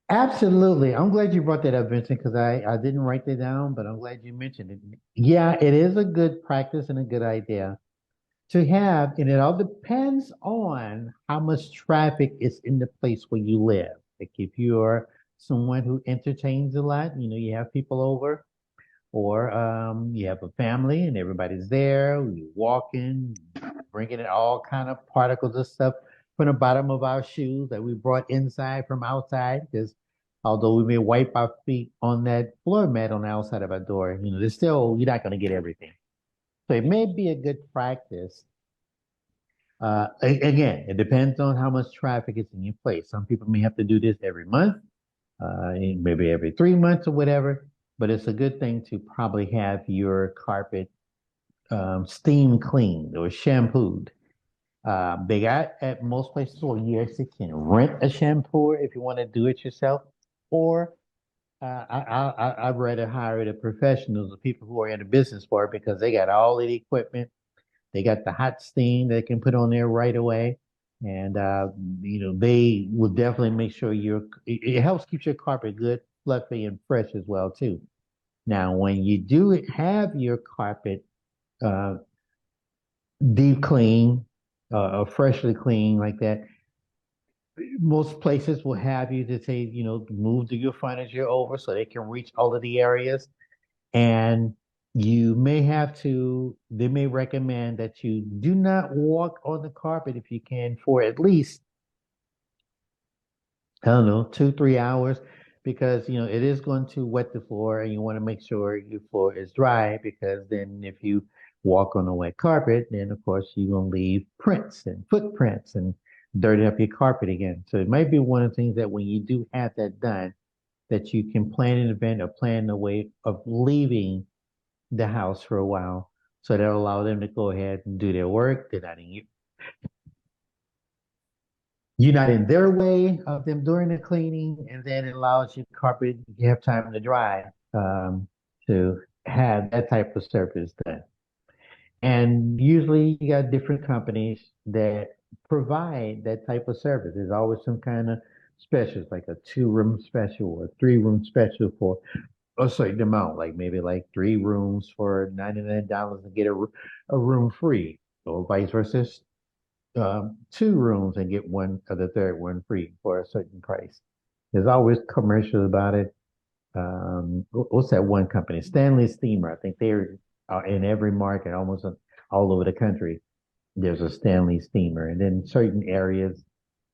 Absolutely. I'm glad you brought that up, Vincent, because I didn't write that down, but I'm glad you mentioned it. Yeah, it is a good practice and a good idea to have, and it all depends on how much traffic is in the place where you live. Like if you're someone who entertains a lot, you have people over, or you have a family and everybody's there, you're walking, bringing in all kind of particles of stuff from the bottom of our shoes that we brought inside from outside. Because although we may wipe our feet on that floor mat on the outside of our door, there's still you're not going to get everything. So it may be a good practice. Again, it depends on how much traffic is in your place. Some people may have to do this every month, maybe every 3 months or whatever. But it's a good thing to probably have your carpet steam cleaned or shampooed. They got at most places where you actually can rent a shampooer if you want to do it yourself, or I'd rather hire the professionals, the people who are in the business for it, because they got all the equipment. They got the hot steam they can put on there right away, and they will definitely make sure it helps keep your carpet good, fluffy, and fresh as well too. Now, when you do have your carpet uh, deep clean, or freshly clean like that, most places will have you to say, move your furniture over so they can reach all of the areas. And they may recommend that you do not walk on the carpet if you can for at least, I don't know, 2, 3 hours, because it is going to wet the floor, and you want to make sure your floor is dry, because then if you walk on a wet carpet, then of course you're going to leave prints and footprints and dirty up your carpet again. So it might be one of the things that when you do have that done, that you can plan an event or plan a way of leaving the house for a while, so that'll allow them to go ahead and do their work. You're not in their way of them doing the cleaning, and then it allows your carpet, you have time to dry, to have that type of service done. And usually you got different companies that provide that type of service. There's always some kind of specials, like a 2-room special or a 3-room special for a certain amount, like maybe like 3 rooms for $99 and get a room free, or vice versa. 2 rooms and get the third one free for a certain price. There's always commercials about it. What's that one company? Stanley Steamer. I think they're in every market, almost all over the country. There's a Stanley Steamer, and then certain areas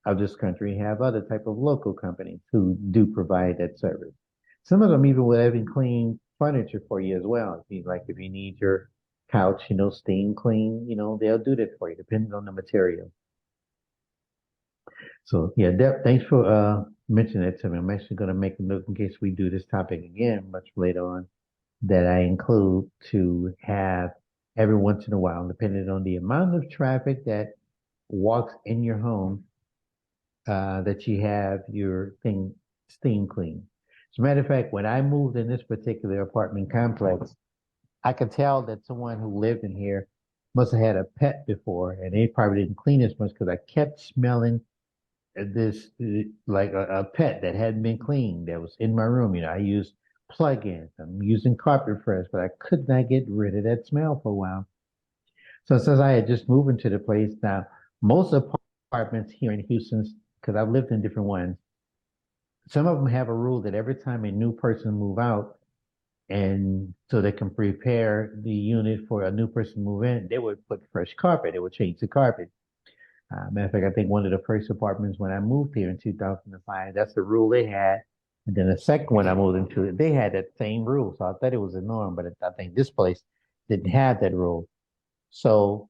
of this country have other type of local companies who do provide that service. Some of them even will even clean furniture for you as well. If you need your couch, steam clean, they'll do that for you, depending on the material. So yeah, thanks for mentioning that to me. I'm actually going to make a note in case we do this topic again much later on, that I include to have every once in a while, depending on the amount of traffic that walks in your home, that you have your thing steam clean. As a matter of fact, when I moved in this particular apartment complex, I could tell that someone who lived in here must have had a pet before, and they probably didn't clean as much, because I kept smelling this like a pet that hadn't been cleaned that was in my room. I used plug-ins, I'm using carpet fresh, but I could not get rid of that smell for a while. So since I had just moved into the place, now most apartments here in Houston, because I've lived in different ones, some of them have a rule that every time a new person move out, And so they can prepare the unit for a new person to move in. They would put fresh carpet. They would change the carpet. Matter of fact, I think one of the first apartments when I moved here in 2005, that's the rule they had. And then the second one I moved into, they had that same rule. So I thought it was the norm, but I think this place didn't have that rule. So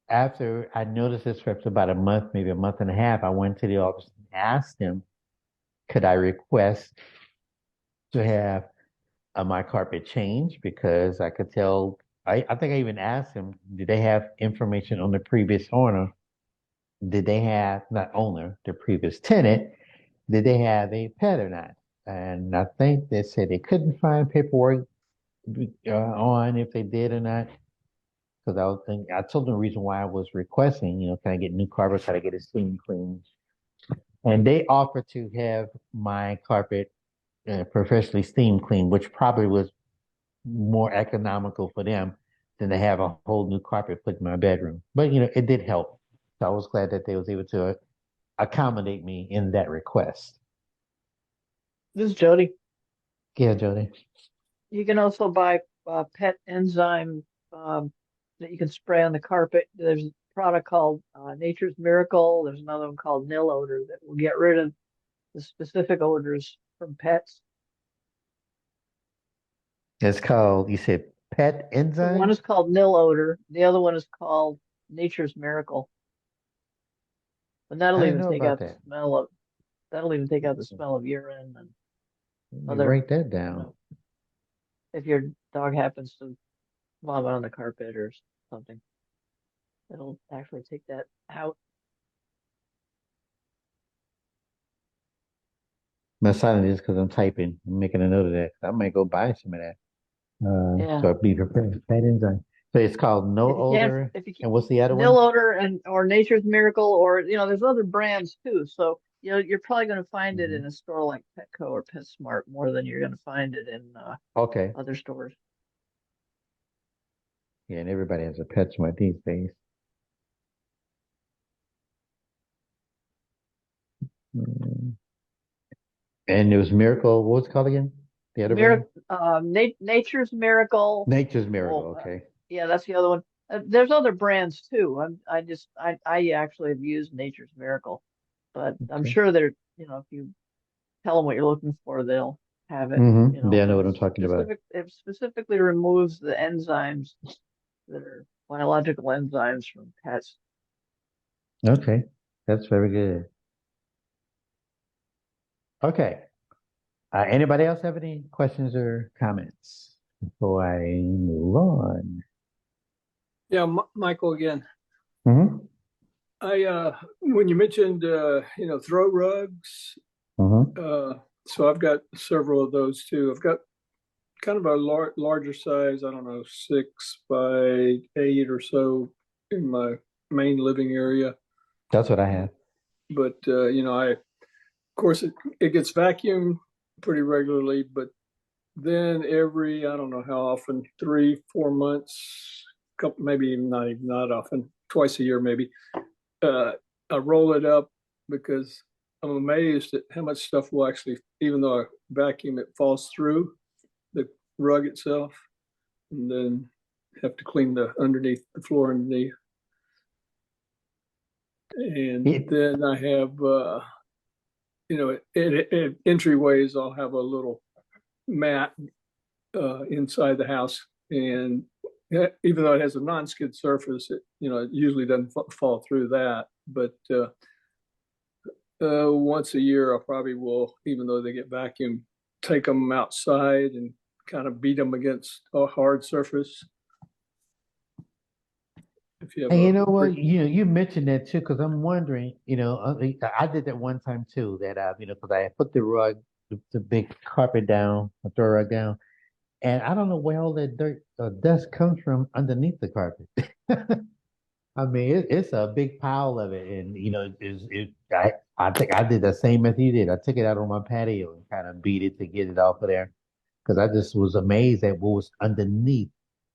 after I noticed this for about a month, maybe a month and a half, I went to the office and asked them, could I request to have my carpet changed? Because I could tell, I think I even asked them, did they have information on the previous owner? Did they have, not owner, the previous tenant, did they have a pet or not? And I think they said they couldn't find paperwork on if they did or not. Because I told them the reason why I was requesting, can I get new carpet? Can I get it steam cleaned? And they offered to have my carpet professionally steam cleaned, which probably was more economical for them than to have a whole new carpet put in my bedroom. But it did help. So I was glad that they was able to accommodate me in that request. This is Jody. Yeah, Jody. You can also buy pet enzyme that you can spray on the carpet. There's a product called Nature's Miracle. There's another one called Nil Odor that will get rid of the specific odors from pets. It's called, you said pet enzyme? One is called Nil Odor. The other one is called Nature's Miracle. And that'll I even didn't know take about out the smell of urine and Let me other, write that you down. know, if your dog happens to vomit on the carpet or something, it'll actually take that out. My silent is because I'm typing. I'm making a note of that. I might go buy some of that. Yeah. So be prepared. Pet enzyme. So it's called No If you can't, Odor. if you And what's the other Nil one? Odor or Nature's Miracle, or there's other brands too. So you're probably going to find it in a store like Petco or PetSmart more than you're going to find it in Okay. other stores. Yeah, and everybody has a PetSmart these days. Mm. And it was Miracle. What was it called again? The other brand? Nature's Miracle. Nature's Miracle. Well, Okay. yeah, that's the other one. There's other brands too. I actually have used Nature's Miracle, but I'm Okay. sure they're, if you tell them what you're looking for, they'll have it. Yeah, I know what I'm talking about. It specifically removes the enzymes that are biological enzymes from pets. Okay. That's very good. Okay. Anybody else have any questions or comments before I move on? Yeah, Michael again. Mm-hmm. When you mentioned, throw rugs, Mm-hmm. so I've got several of those too. I've got kind of a larger size, I don't know, 6 by 8 or so in my main living area. That's what I have. But, of course, it gets vacuumed pretty regularly, but then every, I don't know how often, 3-4 months, couple, maybe even not often, twice a year maybe, I roll it up because I'm amazed at how much stuff will actually, even though I vacuum, it falls through the rug itself, and then have to clean the floor underneath. And then I have, at entryways, I'll have a little mat inside the house, and even though it has a non-skid surface, it usually doesn't fall through that. But once a year, I probably will, even though they get vacuumed, take them outside and kind of beat them against a hard surface. If you have And you know what? You mentioned that too, because I'm wondering, I did that one time too, that, because I put the rug, the big carpet down, the throw rug down, and I don't know where all that dirt, dust comes from underneath the carpet. I mean, it's a big pile of it, and I think I did the same as you did. I took it out on my patio and kind of beat it to get it off of there, because I just was amazed at what was underneath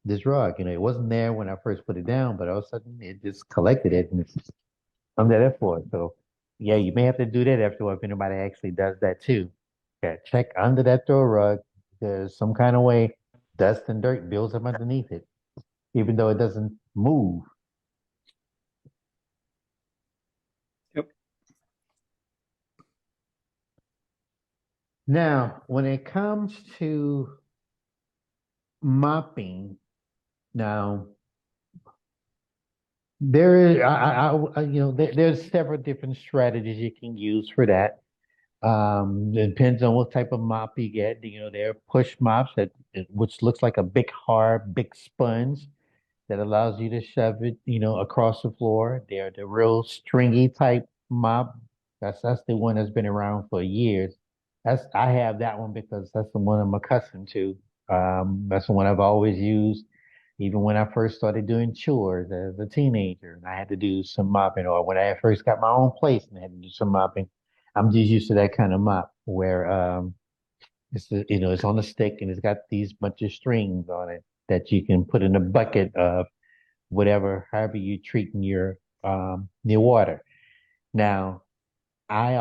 this rug. It wasn't there when I first put it down, but all of a sudden it just collected it, and it's under there for it. So, yeah, you may have to do that after if anybody actually does that too. Yeah, check under that throw rug, There's some kind of way dust and dirt builds up underneath it, even though it doesn't move. Yep. Now, when it comes to mopping, now there's several different strategies you can use for that. It depends on what type of mop you get. There are push mops which looks like a big hard, big sponge that allows you to shove it, across the floor. They're the real stringy type mop. That's the one that's been around for years. I have that one because that's the one I'm accustomed to. That's the one I've always used, even when I first started doing chores as a teenager, and I had to do some mopping, or when I first got my own place and I had to do some mopping. I'm just used to that kind of mop where it's on a stick and it's got these bunch of strings on it that you can put in a bucket of however you treating your water. Now, I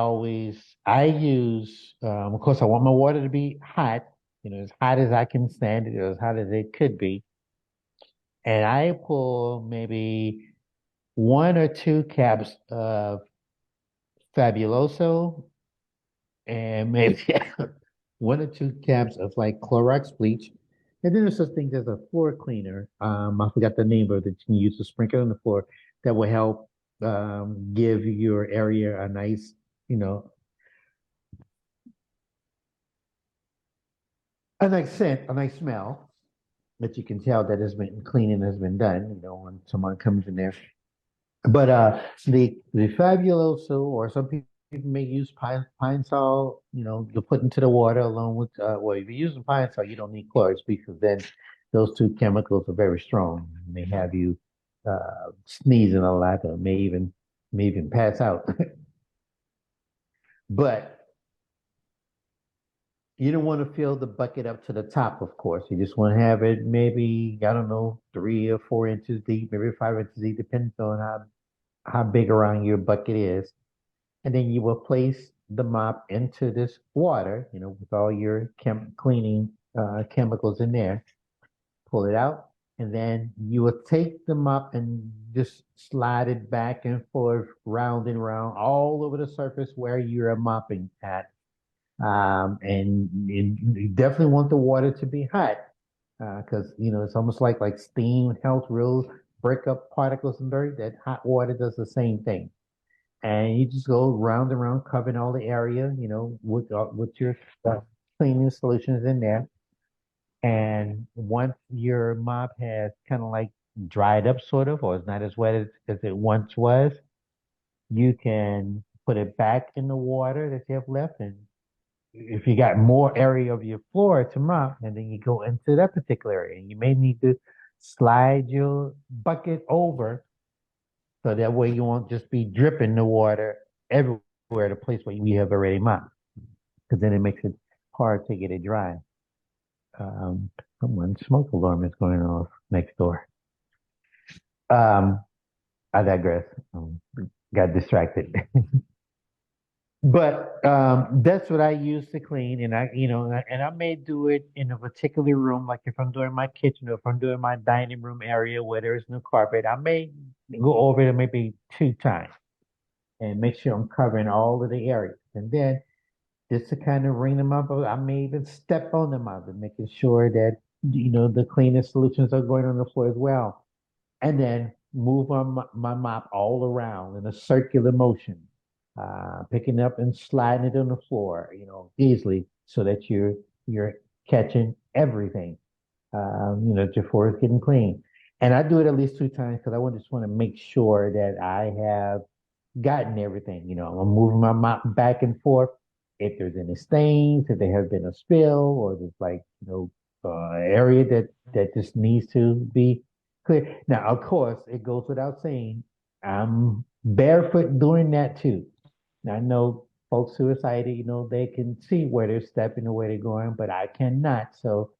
use, of course, I want my water to be hot, as hot as I can stand it, or as hot as it could be. And I pull maybe 1 or 2 caps of Fabuloso and maybe 1 or 2 caps of like Clorox bleach. And then there's such things as a floor cleaner. I forgot the name of it that you can use to sprinkle on the floor that will help give your area a nice, you know, a nice scent, a nice smell that you can tell that has been cleaning has been done, when someone comes in there. But the Fabuloso, or some people may use pine sol, to put into the water along with well, if you're using pine sol, you don't need Clorox because then those two chemicals are very strong. They have you sneezing a lot, or may even pass out. But you don't want to fill the bucket up to the top, of course. You just want to have it maybe, I don't know, 3 or 4 inches deep, maybe 5 inches deep, depends on how big around your bucket is. And then you will place the mop into this water, with all your cleaning chemicals in there. Pull it out, and then you will take the mop and just slide it back and forth, round and round, all over the surface where you're mopping at. And you definitely want the water to be hot, because it's almost like steam helps real break up particles and dirt. That hot water does the same thing. And you just go round and round, covering all the area, with your cleaning solutions in there. And once your mop has kind of like dried up, sort of, or is not as wet as it once was, you can put it back in the water that you have left. And if you got more area of your floor to mop, and then you go into that particular area, and you may need to slide your bucket over so that way you won't just be dripping the water everywhere, the place where you have already mopped, because then it makes it hard to get it dry. Someone's smoke alarm is going off next door. I digress. Got distracted. But that's what I use to clean, and I may do it in a particular room, like if I'm doing my kitchen or if I'm doing my dining room area where there is no carpet, I may go over it maybe 2 times and make sure I'm covering all of the areas. And then just to kind of ring them up, I may even step on them out and making sure that the cleaning solutions are going on the floor as well. And then move my mop all around in a circular motion, picking up and sliding it on the floor, easily, so that you're catching everything, that your floor is getting clean. And I do it at least 2 times because I just want to make sure that I have gotten everything. I'm moving my mop back and forth. If there's any stains, if there has been a spill, or there's area that just needs to be clear. Now, of course, it goes without saying, I'm barefoot doing that too. Now, I know folks who are sighted, they can see where they're stepping or where they're going, but I cannot. So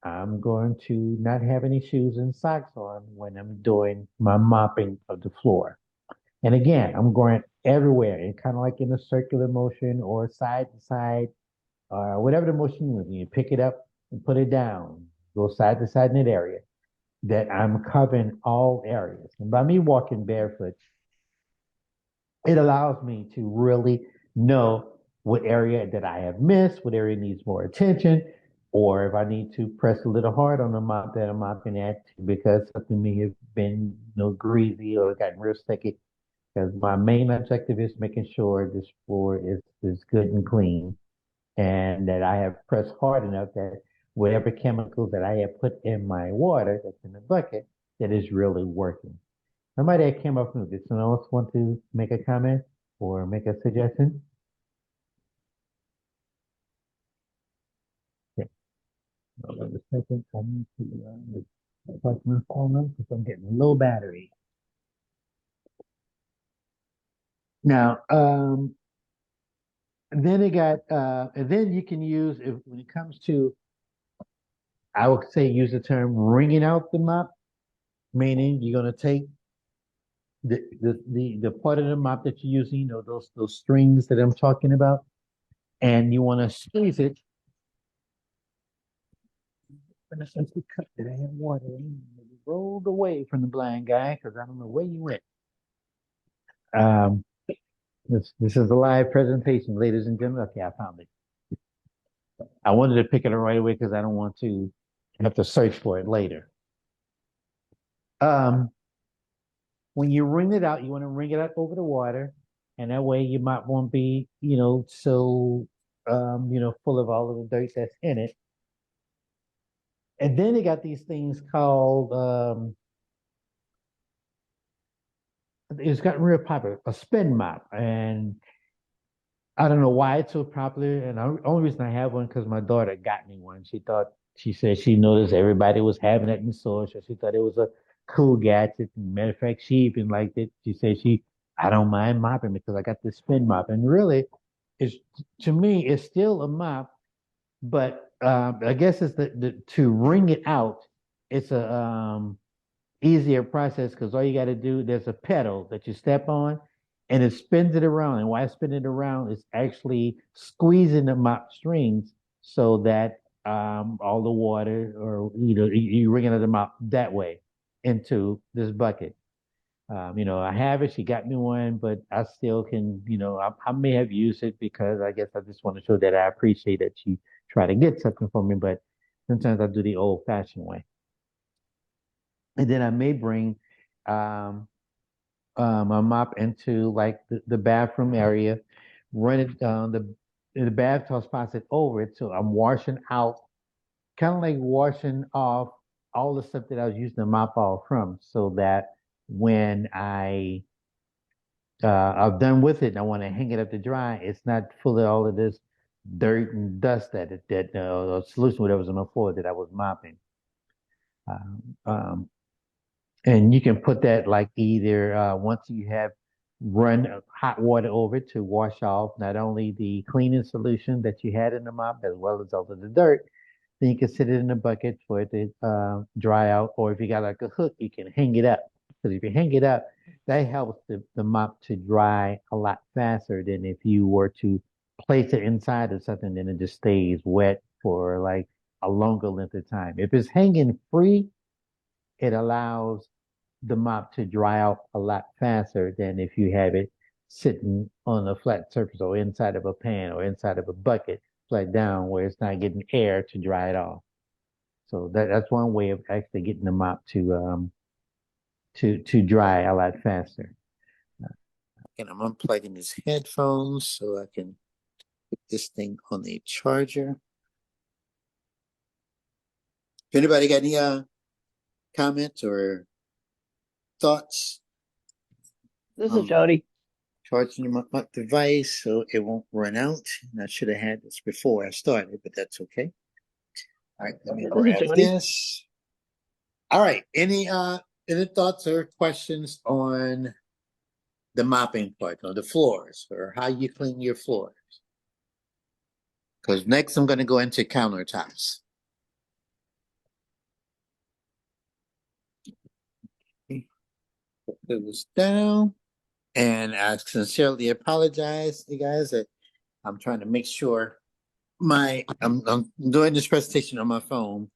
I'm going to not have any shoes and socks on when I'm doing my mopping of the floor. And again, I'm going everywhere, and kind of like in a circular motion or side to side, or whatever the motion you pick it up and put it down, go side to side in that area, that I'm covering all areas. And by me walking barefoot, it allows me to really know what area that I have missed, what area needs more attention, or if I need to press a little hard on the mop that I'm mopping at because something may have been, greasy or gotten real sticky. Because my main objective is making sure this floor is good and clean, and that I have pressed hard enough that whatever chemicals that I have put in my water that's in the bucket, that is really working. Somebody that came up with this, someone else want to make a comment or make a suggestion? Okay. Hold on a second. I need to plug my phone up because I'm getting low battery. Now, and then you can use if when it comes to, I would say use the term wringing out the mop, meaning you're gonna take the part of the mop that you're using, those strings that I'm talking about, and you want to squeeze it. And essentially cut it. I have water in. Rolled away from the blind guy because I don't know where you went. Um, this is a live presentation, ladies and gentlemen. Okay, I found it. I wanted to pick it up right away because I don't want to have to search for it later. Um, when you wring it out, you want to wring it out over the water, and that way your mop won't be, so full of all of the dirt that's in it. And then they got these things called it's gotten real popular, a spin mop. And I don't know why it's so popular. And the only reason I have one because my daughter got me one. She said she noticed everybody was having it in store, so she thought it was a cool gadget. Matter of fact, she even liked it. She said I don't mind mopping because I got this spin mop. And really, it's to me, it's still a mop, but I guess it's the to wring it out. It's a easier process because all you got to do, there's a pedal that you step on and it spins it around. And while it's spinning it around, it's actually squeezing the mop strings so that all the water or you wring it out of the mop that way into this bucket. I have it. She got me one, but I still can, I may have used it because I guess I just want to show that I appreciate that she try to get something for me, but sometimes I do the old fashioned way. And then I may bring um, a mop into like the bathroom area, run it down the bathtub spots it over it. So I'm washing out, kind of like washing off all the stuff that I was using the mop off from, so that when I'm done with it and I want to hang it up to dry, it's not full of all of this dirt and dust that solution whatever was on the floor that I was mopping. Um, um, And you can put that like either once you have run hot water over it to wash off not only the cleaning solution that you had in the mop as well as all of the dirt, then you can sit it in a bucket for it to dry out. Or if you got like a hook, you can hang it up. Because if you hang it up, that helps the mop to dry a lot faster than if you were to place it inside of something, then it just stays wet for like a longer length of time. If it's hanging free, it allows the mop to dry out a lot faster than if you have it sitting on a flat surface or inside of a pan or inside of a bucket flat down where it's not getting air to dry it off. So that's one way of actually getting the mop to dry a lot faster. And I'm unplugging these headphones so I can put this thing on a charger. If anybody got any comments or thoughts? This is Jody. Charging my device so it won't run out. And I should have had this before I started, but that's okay. All right, let me This is grab Jody. this. All right, any thoughts or questions on the mopping part, on the floors, or how you clean your floors? Because next I'm going to go into countertops. Put this down. And I sincerely apologize, you guys, that I'm trying to make sure I'm doing this presentation on my phone,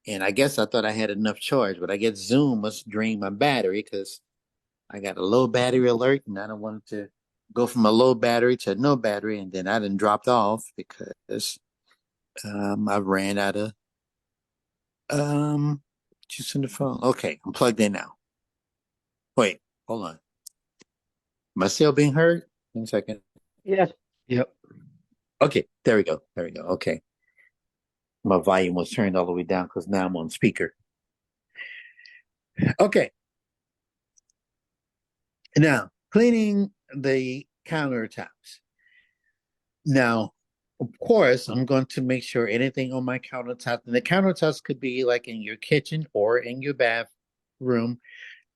and I guess I thought I had enough charge, but I guess Zoom must drain my battery because I got a low battery alert, and I don't want it to go from a low battery to no battery, and then I done dropped off because I ran out of juice in the phone. Okay, I'm plugged in now. Wait, hold on. Am I still being heard? 1 second. Yes. Yep. Okay, there we go. There we go. Okay. My volume was turned all the way down because now I'm on speaker. Okay. Now, cleaning the countertops. Now, of course, I'm going to make sure anything on my countertop, and the countertops could be like in your kitchen or in your bathroom.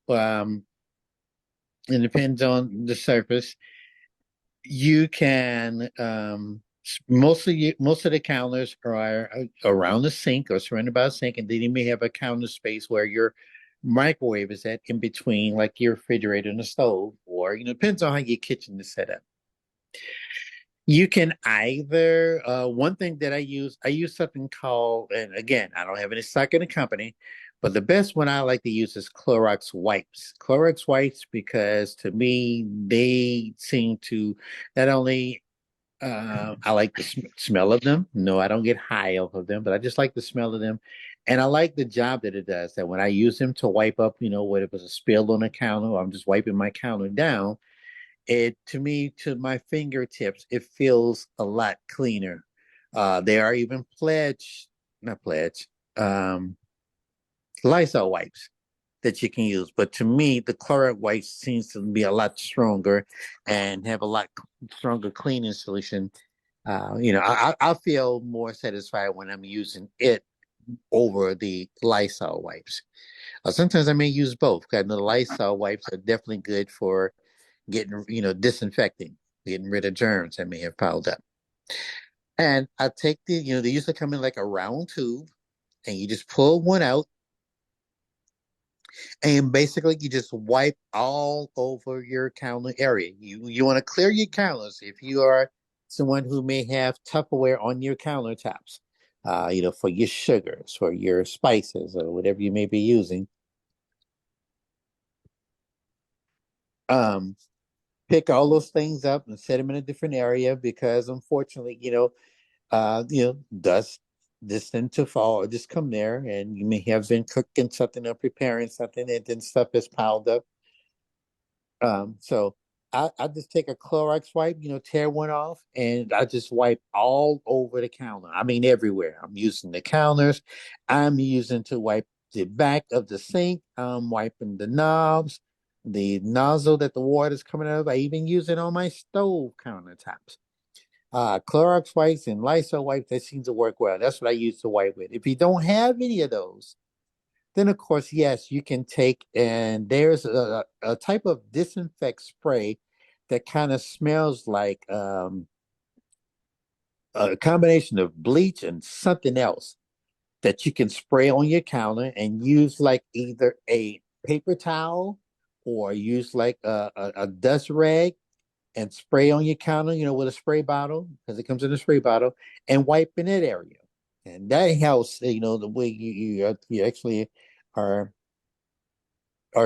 Um, it depends on the surface. You can most of the counters are around the sink or surrounded by a sink, and then you may have a counter space where your microwave is at in between, like your refrigerator and the stove, or depends on how your kitchen is set up. You can either one thing that I use something called, and again, I don't have any stock in the company, but the best one I like to use is Clorox wipes. Clorox wipes because to me they seem to not only I like the smell of them. No, I don't get high off of them, but I just like the smell of them. And I like the job that it does. That when I use them to wipe up, whether it was a spill on the counter or I'm just wiping my counter down, it to me, to my fingertips, it feels a lot cleaner. There are even not pledge, um, Lysol wipes that you can use. But to me, the Clorox wipes seems to be a lot stronger and have a lot stronger cleaning solution. I feel more satisfied when I'm using it over the Lysol wipes. Sometimes I may use both because the Lysol wipes are definitely good for getting, disinfecting, getting rid of germs that may have piled up. And I take they used to come in like a round tube, and you just pull one out, and basically you just wipe all over your counter area. You want to clear your counters if you are someone who may have Tupperware on your countertops, for your sugars, for your spices, or whatever you may be using. Um, Pick all those things up and set them in a different area because unfortunately, dust this tend to fall or just come there, and you may have been cooking something or preparing something, and then stuff is piled up. So I just take a Clorox wipe, tear one off, and I just wipe all over the counter. I mean, everywhere. I'm using the counters. I'm using to wipe the back of the sink. I'm wiping the knobs, the nozzle that the water is coming out of. I even use it on my stove countertops. Clorox wipes and Lysol wipes, that seems to work well. That's what I use to wipe with. If you don't have any of those, then of course, yes, you can take, and there's a type of disinfect spray that kind of smells like a combination of bleach and something else that you can spray on your counter and use like either a paper towel or use like a dust rag and spray on your counter, with a spray bottle, because it comes in a spray bottle, and wipe in that area. And that helps, the way you actually are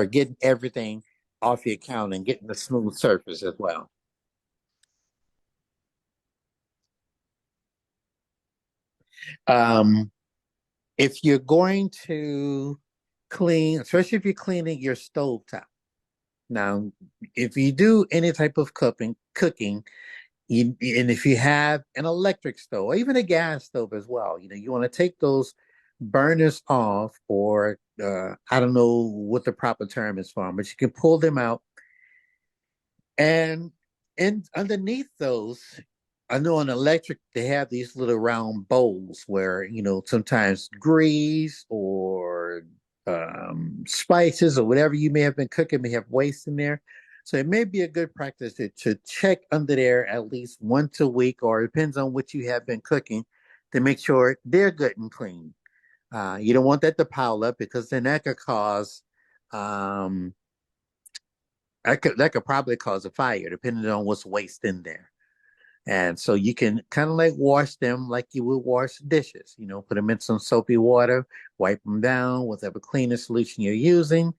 getting everything off your counter and getting the smooth surface as well. Um, if you're going to clean, especially if you're cleaning your stove top. Now, if you do any type of cooking, and if you have an electric stove or even a gas stove as well, you want to take those burners off, or I don't know what the proper term is for them, but you can pull them out. And underneath those, I know on electric they have these little round bowls where sometimes grease or spices or whatever you may have been cooking may have waste in there. So it may be a good practice to check under there at least once a week, or it depends on what you have been cooking, to make sure they're good and clean. You don't want that to pile up because then that could cause um, that could probably cause a fire depending on what's waste in there. And so you can kind of like wash them like you would wash dishes, put them in some soapy water, wipe them down, whatever cleaner solution you're using,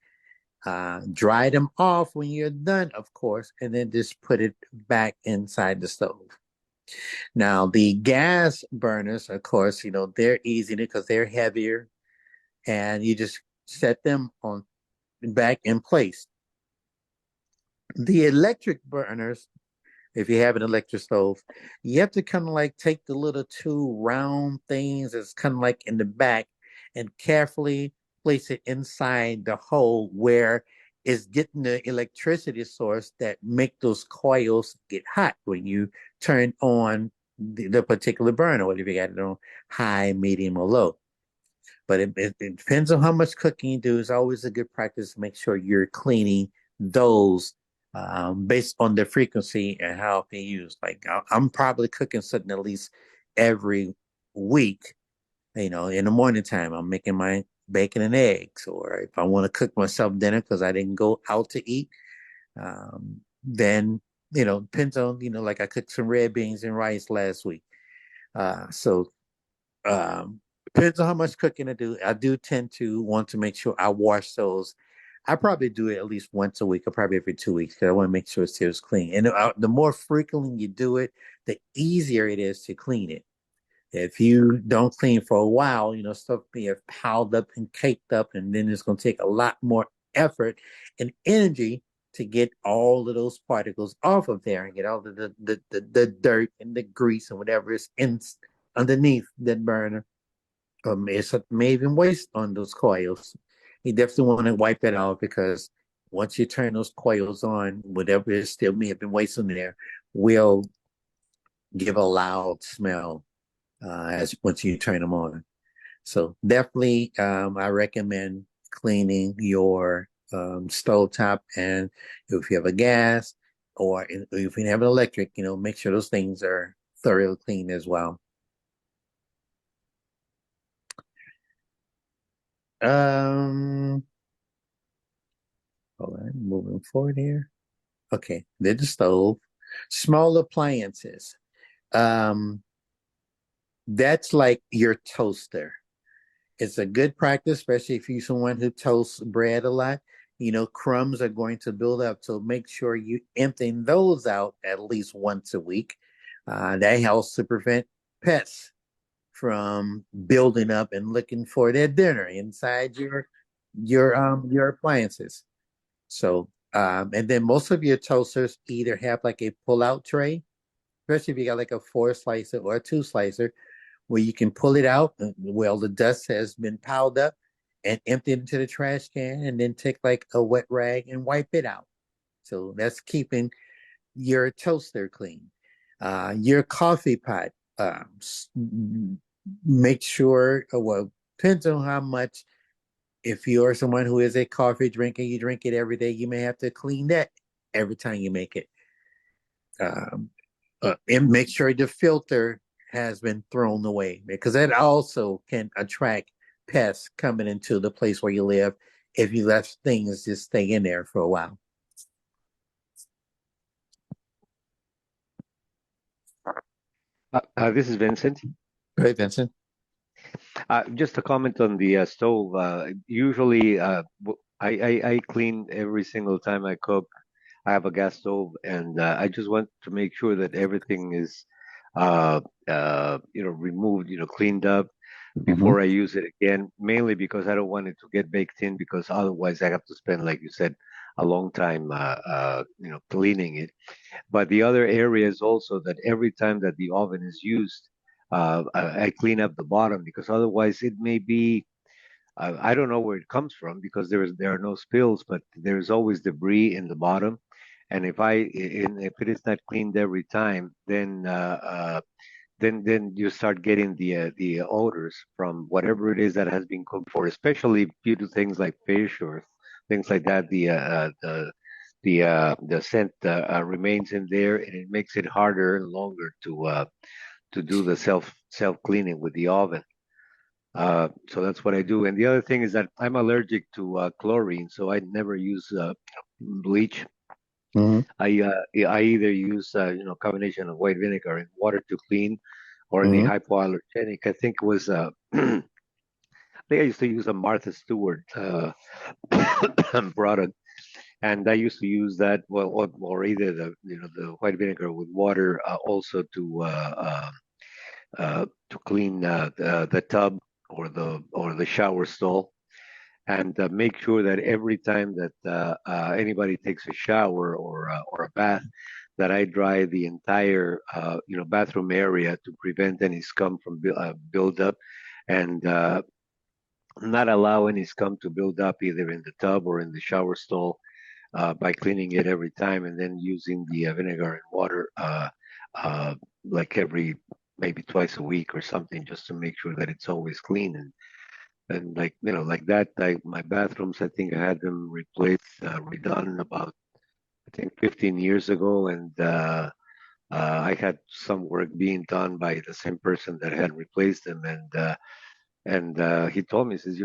dry them off when you're done, of course, and then just put it back inside the stove. Now, the gas burners, of course, they're easy because they're heavier and you just set them on back in place. The electric burners, if you have an electric stove, you have to kind of like take the little two round things that's kind of like in the back and carefully place it inside the hole where it's getting the electricity source that make those coils get hot when you turn on the particular burner, whether you got it on high, medium, or low. But it depends on how much cooking you do. It's always a good practice to make sure you're cleaning those based on the frequency and how they use. Like I'm probably cooking something at least every week. In the morning time, I'm making my bacon and eggs, or if I want to cook myself dinner because I didn't go out to eat, then depends on like I cooked some red beans and rice last week. So depends on how much cooking I do. I do tend to want to make sure I wash those. I probably do it at least once a week, or probably every 2 weeks, because I want to make sure it stays clean. And the more frequently you do it, the easier it is to clean it. If you don't clean for a while, stuff may have piled up and caked up, and then it's going to take a lot more effort and energy to get all of those particles off of there and get all of the dirt and the grease and whatever is underneath that burner. It's may even waste on those coils. You definitely want to wipe that out, because once you turn those coils on, whatever is still may have been wasting there will give a loud smell as once you turn them on. So definitely, I recommend cleaning your stovetop, and if you have a gas or if you have an electric, make sure those things are thoroughly clean as well. Hold on, moving forward here. Okay, there's the stove. Small appliances. That's like your toaster. It's a good practice, especially if you're someone who toasts bread a lot. Crumbs are going to build up, so make sure you emptying those out at least once a week. That helps to prevent pests from building up and looking for their dinner inside your appliances. So and then most of your toasters either have like a pull-out tray, especially if you got like a 4 slicer or a 2 slicer, where you can pull it out while the dust has been piled up and empty it into the trash can, and then take like a wet rag and wipe it out. So that's keeping your toaster clean. Your coffee pot, make sure, well, depends on how much. If you're someone who is a coffee drinker, you drink it every day, you may have to clean that every time you make it. And make sure the filter has been thrown away, because that also can attract pests coming into the place where you live if you let things just stay in there for a while. This is Vincent. Right, Vincent? Just a comment on the stove. Usually, I clean every single time I cook. I have a gas stove, and I just want to make sure that everything is, removed, cleaned up before I use it again. Mainly because I don't want it to get baked in, because otherwise I have to spend, like you said, a long time, cleaning it. But the other area is also that every time that the oven is used, I clean up the bottom, because otherwise it may be, I don't know where it comes from, because there are no spills, but there's always debris in the bottom. And if it is not cleaned every time, then you start getting the odors from whatever it is that has been cooked for, especially due to things like fish or things like that. The scent remains in there, and it makes it harder and longer to do the self cleaning with the oven. So that's what I do. And the other thing is that I'm allergic to chlorine, so I never use bleach. Mhm. I either use combination of white vinegar and water to clean, or the Mhm. hypoallergenic. I think it was I think I used to use a Martha Stewart product, and I used to use that, well, or either the white vinegar with water, also to clean the tub or the shower stall, and make sure that every time that anybody takes a shower or a bath, that I dry the entire bathroom area to prevent any scum from build up, and not allow any scum to build up either in the tub or in the shower stall, by cleaning it every time, and then using the vinegar and water, like every maybe twice a week or something, just to make sure that it's always clean. And like like that, my bathrooms, I think I had them replaced, redone about, I think, 15 years ago, and I had some work being done by the same person that had replaced them, and he told me, he says,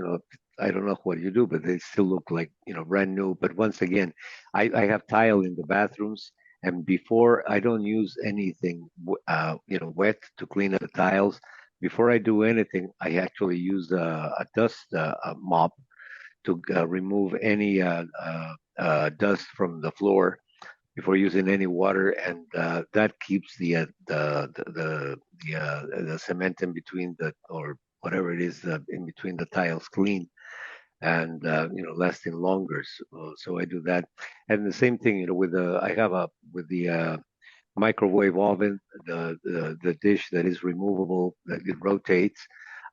I don't know what you do, but they still look like, brand new. But once again, I have tile in the bathrooms, and before, I don't use anything, wet to clean up the tiles. Before I do anything, I actually use a dust mop to remove any dust from the floor before using any water, and that keeps the cement in between or whatever it is, in between the tiles clean, and lasting longer. So I do that, and the same thing, with the I have a with the microwave oven, the dish that is removable, that it rotates.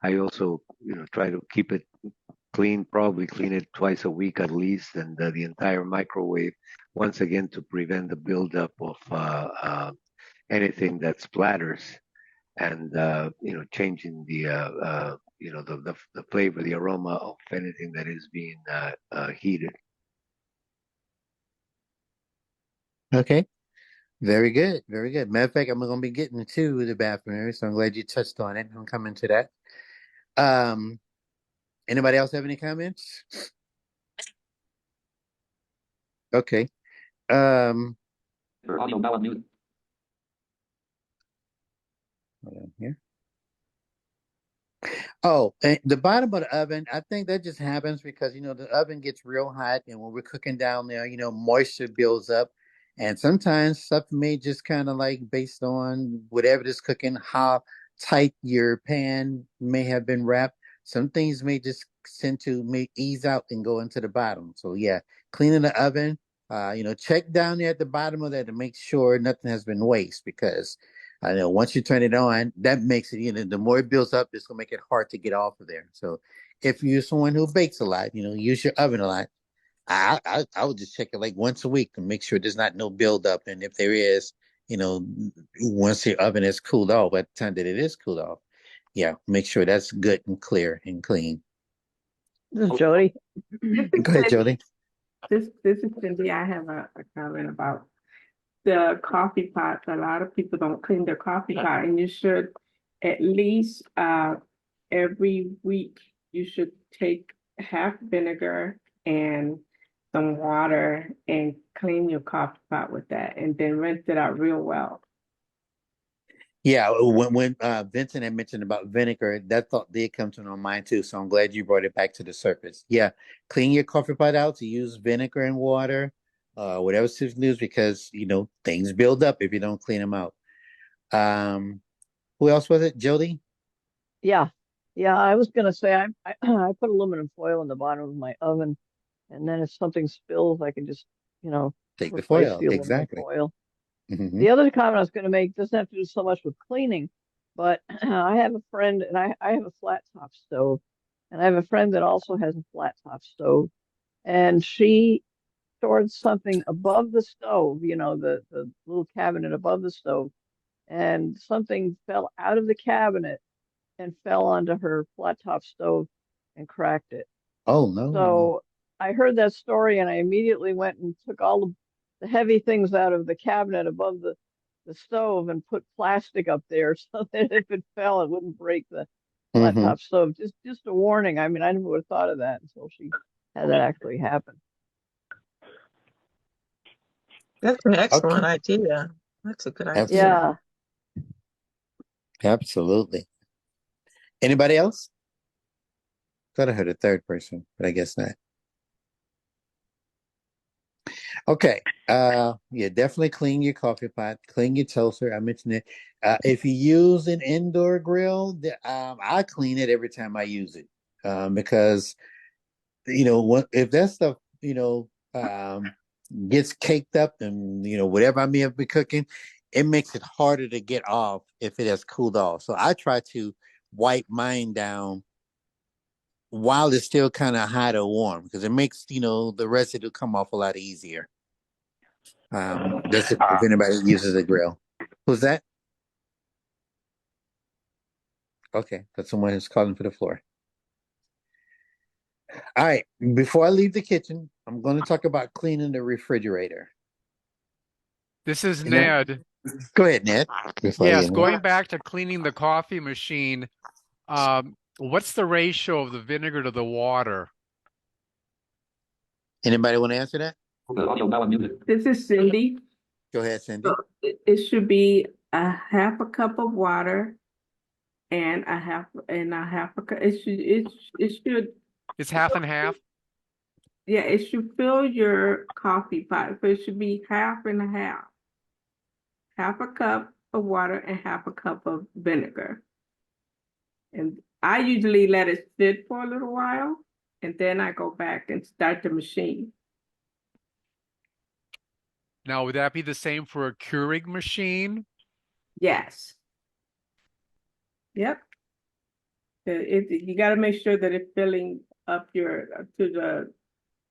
I also try to keep it clean, probably clean it twice a week at least, and the entire microwave, once again, to prevent the buildup of anything that splatters, and changing the flavor, the aroma of anything that is being heated. Okay. Very good. Very good. Matter of fact, I'm gonna be getting to the bathroom area, so I'm glad you touched on it. I'm coming to that. Um, Anybody else have any comments? Okay. Um, hold on here. Oh, and the bottom of the oven, I think that just happens because the oven gets real hot, and when we're cooking down there, moisture builds up, and sometimes stuff may just kind of like based on whatever it is cooking, how tight your pan may have been wrapped. Some things may just tend to may ease out and go into the bottom. So yeah, cleaning the oven, check down there at the bottom of that to make sure nothing has been waste because I know once you turn it on, that makes it, the more it builds up, it's gonna make it hard to get off of there. So if you're someone who bakes a lot, use your oven a lot, I would just check it like once a week to make sure there's not no buildup. And if there is, you know, once your oven is cooled off, by the time that it is cooled off, yeah, make sure that's good and clear and clean. This is Jody. Go ahead, Jody. This is Cindy. I have a comment about the coffee pots. A lot of people don't clean their coffee pot, and you should at least every week you should take half vinegar and some water and clean your coffee pot with that, and then rinse it out real well. Yeah, when Vincent had mentioned about vinegar, that thought did come to my mind too. So I'm glad you brought it back to the surface. Yeah, clean your coffee pot out to use vinegar and water, whatever suits news, because things build up if you don't clean them out. Who else was it? Jody? Yeah. Yeah, I was gonna say I put aluminum foil in the bottom of my oven, and then if something spills, I can just, you know, Take the replace foil. the aluminum Exactly. foil. Hmm. The other comment I was gonna make doesn't have to do so much with cleaning, but I have a friend and I have a flat top stove, and I have a friend that also has a flat top stove, and she stored something above the stove, the little cabinet above the stove, and something fell out of the cabinet and fell onto her flat top stove and cracked it. Oh no. So I heard that story and I immediately went and took all the heavy things out of the cabinet above the stove and put plastic up there so that if it fell, it wouldn't break the flat Hmm. top stove. Just a warning. I mean, I never would have thought of that until she had that actually happen. That's an Okay, excellent idea. That's a good idea. absolutely. Yeah. Absolutely. Anybody else? Thought I heard a third person, but I guess not. Okay. Yeah, definitely clean your coffee pot, clean your toaster. I mentioned it. If you use an indoor grill, I clean it every time I use it. Because if that stuff, gets caked up and whatever I may have been cooking, it makes it harder to get off if it has cooled off. So I try to wipe mine down while it's still kind of hot or warm because it makes the residue come off a lot easier. That's if anybody uses a grill. Who's that? Okay, that's someone who's calling for the floor. All right, before I leave the kitchen, I'm going to talk about cleaning the refrigerator. This is And that, Ned. go ahead, Ned. Before Yes, you know. going back to cleaning the coffee machine, what's the ratio of the vinegar to the water? Anybody want to answer that? This is Cindy. Go ahead, Cindy. So it should be a half a cup of water and a half a cup. It should It's half and half. yeah, it should fill your coffee pot. So it should be half and a half. Half a cup of water and half a cup of vinegar. And I usually let it sit for a little while and then I go back and start the machine. Now, would that be the same for a Keurig machine? Yes. Yep. You got to make sure that it's filling up to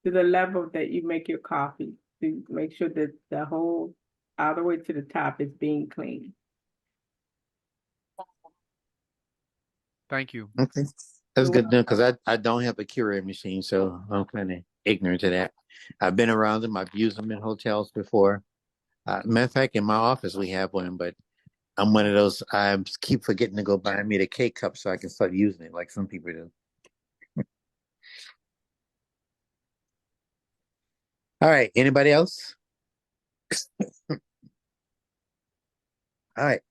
the level that you make your coffee. To make sure that the whole all the way to the top is being clean. Thank you. Okay. That's good because I don't have a Keurig machine, so I'm kind of ignorant to that. I've been around them. I've used them in hotels before. Matter of fact, in my office we have one, but I'm one of those. I keep forgetting to go buy me the K cup so I can start using it, like some people do. All right. Anybody else? All right.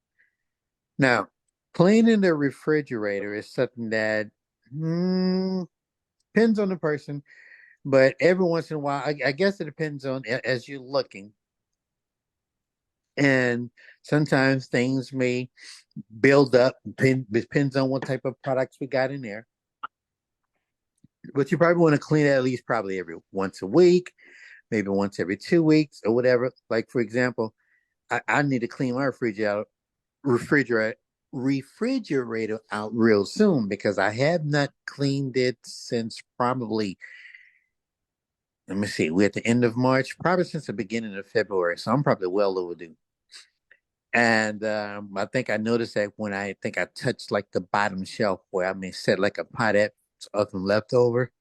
Now, cleaning the refrigerator is something that depends on the person, but every once in a while, I guess it depends on as you're looking. And sometimes things may build up, depends on what type of products we got in there. But you probably want to clean it at least probably every once a week, maybe once every 2 weeks or whatever. Like for example, I need to clean my refrigerator refrigerator out real soon because I have not cleaned it since probably, let me see, we're at the end of March, probably since the beginning of February. So I'm probably well overdue. And I think I noticed that when I think I touched like the bottom shelf where I may set like a potette of some leftover.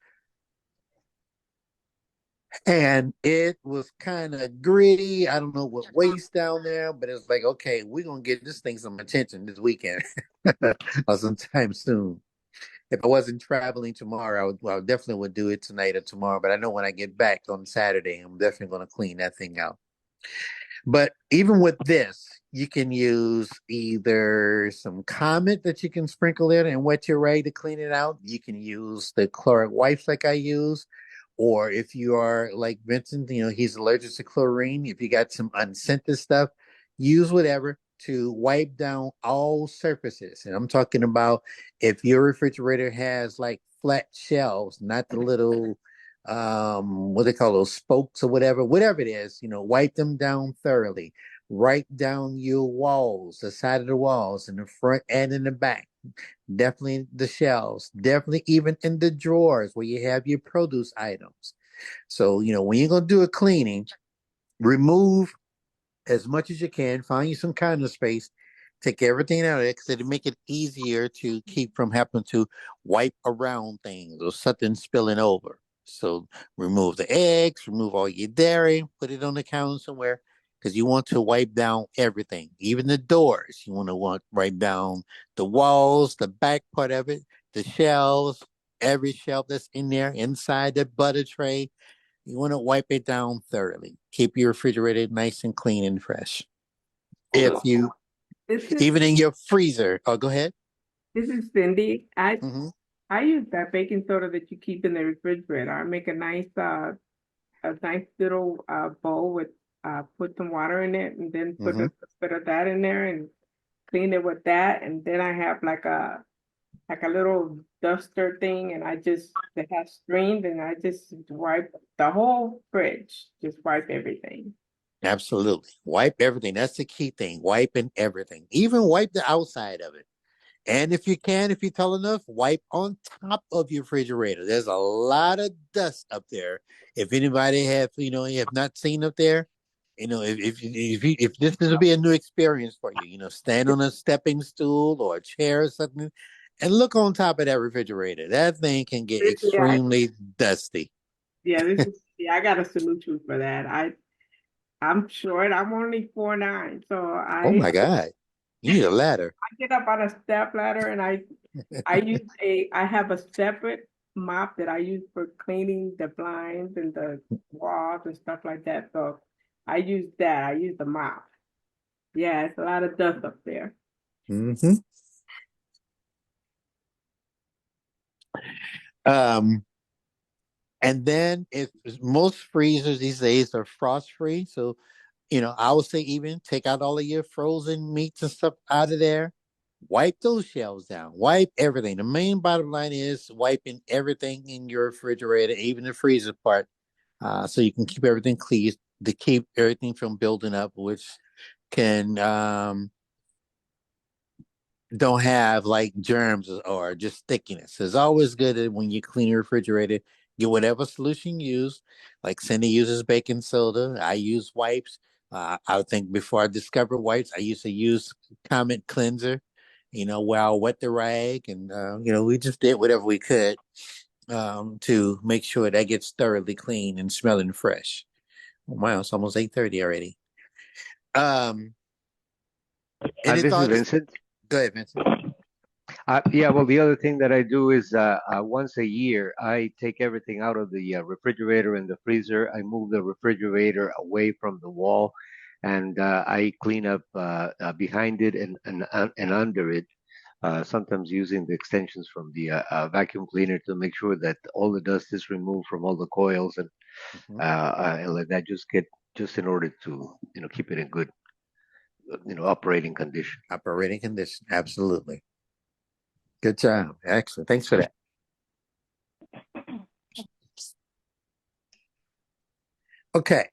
And it was kind of gritty. I don't know what waste down there, but it's like, okay, we're gonna get this thing some attention this weekend or sometime soon. If I wasn't traveling tomorrow, I definitely would do it tonight or tomorrow. But I know when I get back on Saturday, I'm definitely gonna clean that thing out. But even with this, you can use either some Comet that you can sprinkle in and wet your rag to clean it out. You can use the Cloric wipes like I use. Or if you are like Vincent, he's allergic to chlorine. If you got some unscented stuff, use whatever to wipe down all surfaces. And I'm talking about if your refrigerator has like flat shelves, not the little what they call those spokes or whatever it is, wipe them down thoroughly. Wipe down your walls, the side of the walls, in the front and in the back. Definitely the shelves, definitely even in the drawers where you have your produce items. So, when you're gonna do a cleaning, remove as much as you can, find you some kind of space, take everything out of it because it'll make it easier to keep from having to wipe around things or something spilling over. So remove the eggs, remove all your dairy, put it on the counter somewhere because you want to wipe down everything, even the doors. You want to wipe down the walls, the back part of it, the shelves, every shelf that's in there, inside the butter tray. You want to wipe it down thoroughly. Keep your refrigerator nice and clean and fresh. This is Even in your freezer. Oh, go ahead. this is Cindy. Hmm. I use that baking soda that you keep in the refrigerator. I make a nice little bowl with put some water in it and then put Hmm. a bit of that in there and clean it with that. And then I have like a little duster thing and I just that has streams and I just wipe the whole fridge. Just wipe everything. Absolutely. Wipe everything. That's the key thing. Wiping everything. Even wipe the outside of it. And if you can, if you're tall enough, wipe on top of your refrigerator. There's a lot of dust up there. If anybody you have not seen up there, if this will be a new experience for you, stand on a stepping stool or a chair or something, and look on top of that refrigerator. That thing can get Yeah, extremely dusty. yeah, I got a solution for that. I'm short. I'm only 4'9", so Oh my God, you need a ladder. I get up on a step ladder and I have a separate mop that I use for cleaning the blinds and the walls and stuff like that. So I use that. I use the mop. Yeah, it's a lot of dust up there. Hmm. Um, and then if most freezers these days are frost free, so I would say even take out all of your frozen meats and stuff out of there. Wipe those shelves down. Wipe everything. The main bottom line is wiping everything in your refrigerator, even the freezer part, so you can keep everything clean to keep everything from building up, which can don't have like germs or just stickiness. It's always good that when you clean your refrigerator, get whatever solution you use. Like Cindy uses baking soda. I use wipes. I would think before I discovered wipes, I used to use Comet cleanser. Where I'll wet the rag, and we just did whatever we could to make sure that gets thoroughly clean and smelling fresh. Oh, wow, it's almost 8:30 already. Um, any This is thoughts? Vincent. Go ahead, Vincent. Yeah, well, the other thing that I do is once a year, I take everything out of the refrigerator and the freezer. I move the refrigerator away from the wall, and I clean up behind it and under it. Sometimes using the extensions from the vacuum cleaner to make sure that all the dust is removed from all the coils Mhm. and let that just in order to keep it in good operating condition. Operating condition. Absolutely. Good job. Excellent. Thanks for that. Okay.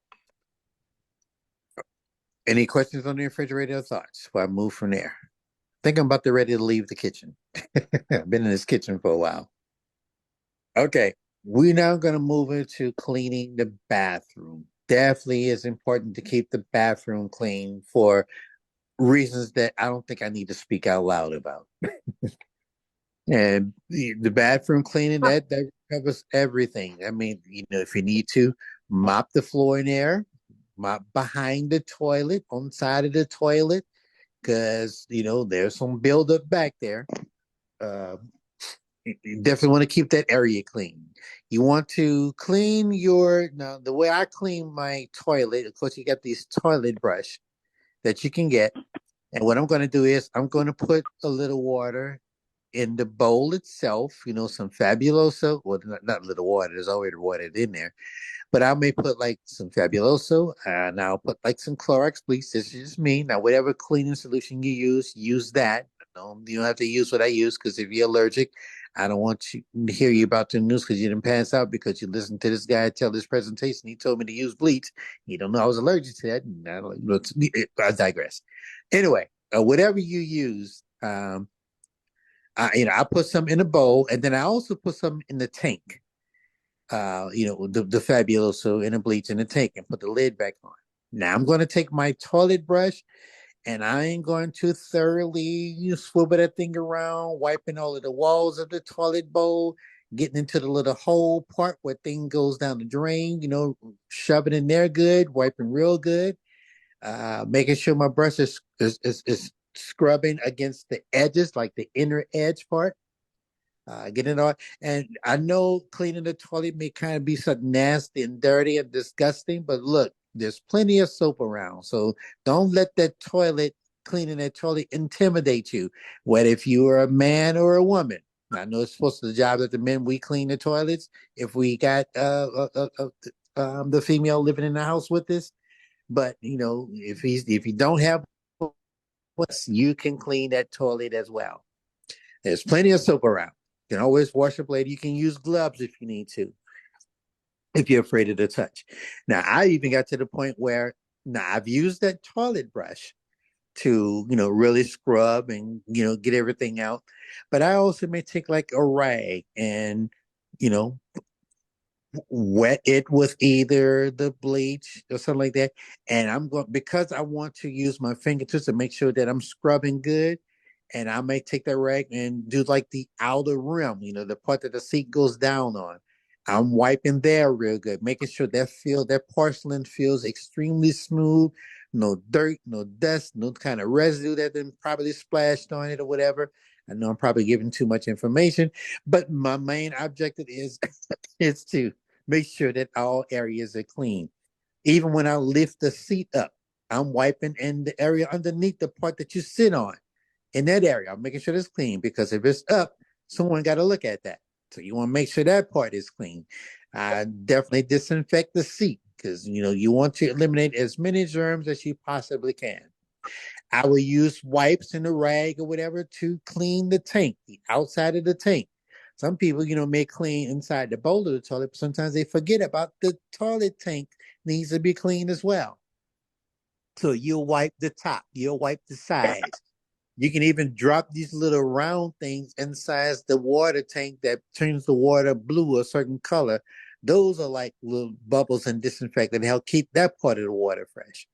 Any questions on the refrigerator or thoughts? Well, I move from there. Think I'm about to ready to leave the kitchen. I've been in this kitchen for a while. Okay. We're now going to move into cleaning the bathroom. Definitely is important to keep the bathroom clean for reasons that I don't think I need to speak out loud about. And the bathroom cleaning that covers everything. I mean, if you need to mop the floor in there, mop behind the toilet, on the side of the toilet, because there's some buildup back there. Uh, you definitely want to keep that area clean. You want to clean now the way I clean my toilet. Of course, you got these toilet brush that you can get, and what I'm going to do is I'm going to put a little water in the bowl itself, some Fabuloso, well, not little water, there's already water in there, but I may put like some Fabuloso, and I'll put like some Clorox bleach. This is just me. Now, whatever cleaning solution you use that. You don't have to use what I use, because if you're allergic, I don't want you to hear you about the news because you didn't pass out because you listened to this guy tell this presentation. He told me to use bleach. He don't know I was allergic to that. And I digress. Anyway, whatever you use, I put some in a bowl, and then I also put some in the tank. The Fabuloso in a bleach in the tank, and put the lid back on. Now I'm going to take my toilet brush, and I'm going to thoroughly swivel that thing around, wiping all of the walls of the toilet bowl, getting into the little hole part where thing goes down the drain. Shove it in there good, wiping real good, making sure my brush is scrubbing against the edges, like the inner edge part. Get it all. And I know cleaning the toilet may kind of be something nasty and dirty and disgusting, but look, there's plenty of soap around. So don't let that toilet, cleaning that toilet intimidate you. What if you are a man or a woman? I know it's supposed to be the job that the men, we clean the toilets. If we got the female living in the house with us, but if you don't have us, you can clean that toilet as well. There's plenty of soap around. You can always wash up later. You can use gloves if you need to, if you're afraid of the touch. Now, I even got to the point where now I've used that toilet brush to, really scrub and, get everything out. But I also may take like a rag and, you know, wet it with either the bleach or something like that. And I'm going, because I want to use my fingertips to make sure that I'm scrubbing good. And I may take that rag and do like the outer rim, the part that the seat goes down on. I'm wiping there real good, making sure that porcelain feels extremely smooth, no dirt, no dust, no kind of residue that then probably splashed on it or whatever. I know I'm probably giving too much information, but my main objective is is to make sure that all areas are clean. Even when I lift the seat up, I'm wiping in the area underneath the part that you sit on. In that area, I'm making sure it's clean because if it's up, someone got to look at that. So you want to make sure that part is clean. Definitely disinfect the seat because you want to eliminate as many germs as you possibly can. I will use wipes and a rag or whatever to clean the tank, the outside of the tank. Some people, may clean inside the bowl of the toilet, but sometimes they forget about the toilet tank needs to be cleaned as well. So you'll wipe the top, you'll wipe the sides. You can even drop these little round things inside the water tank that turns the water blue, a certain color. Those are like little bubbles and disinfectant that help keep that part of the water fresh.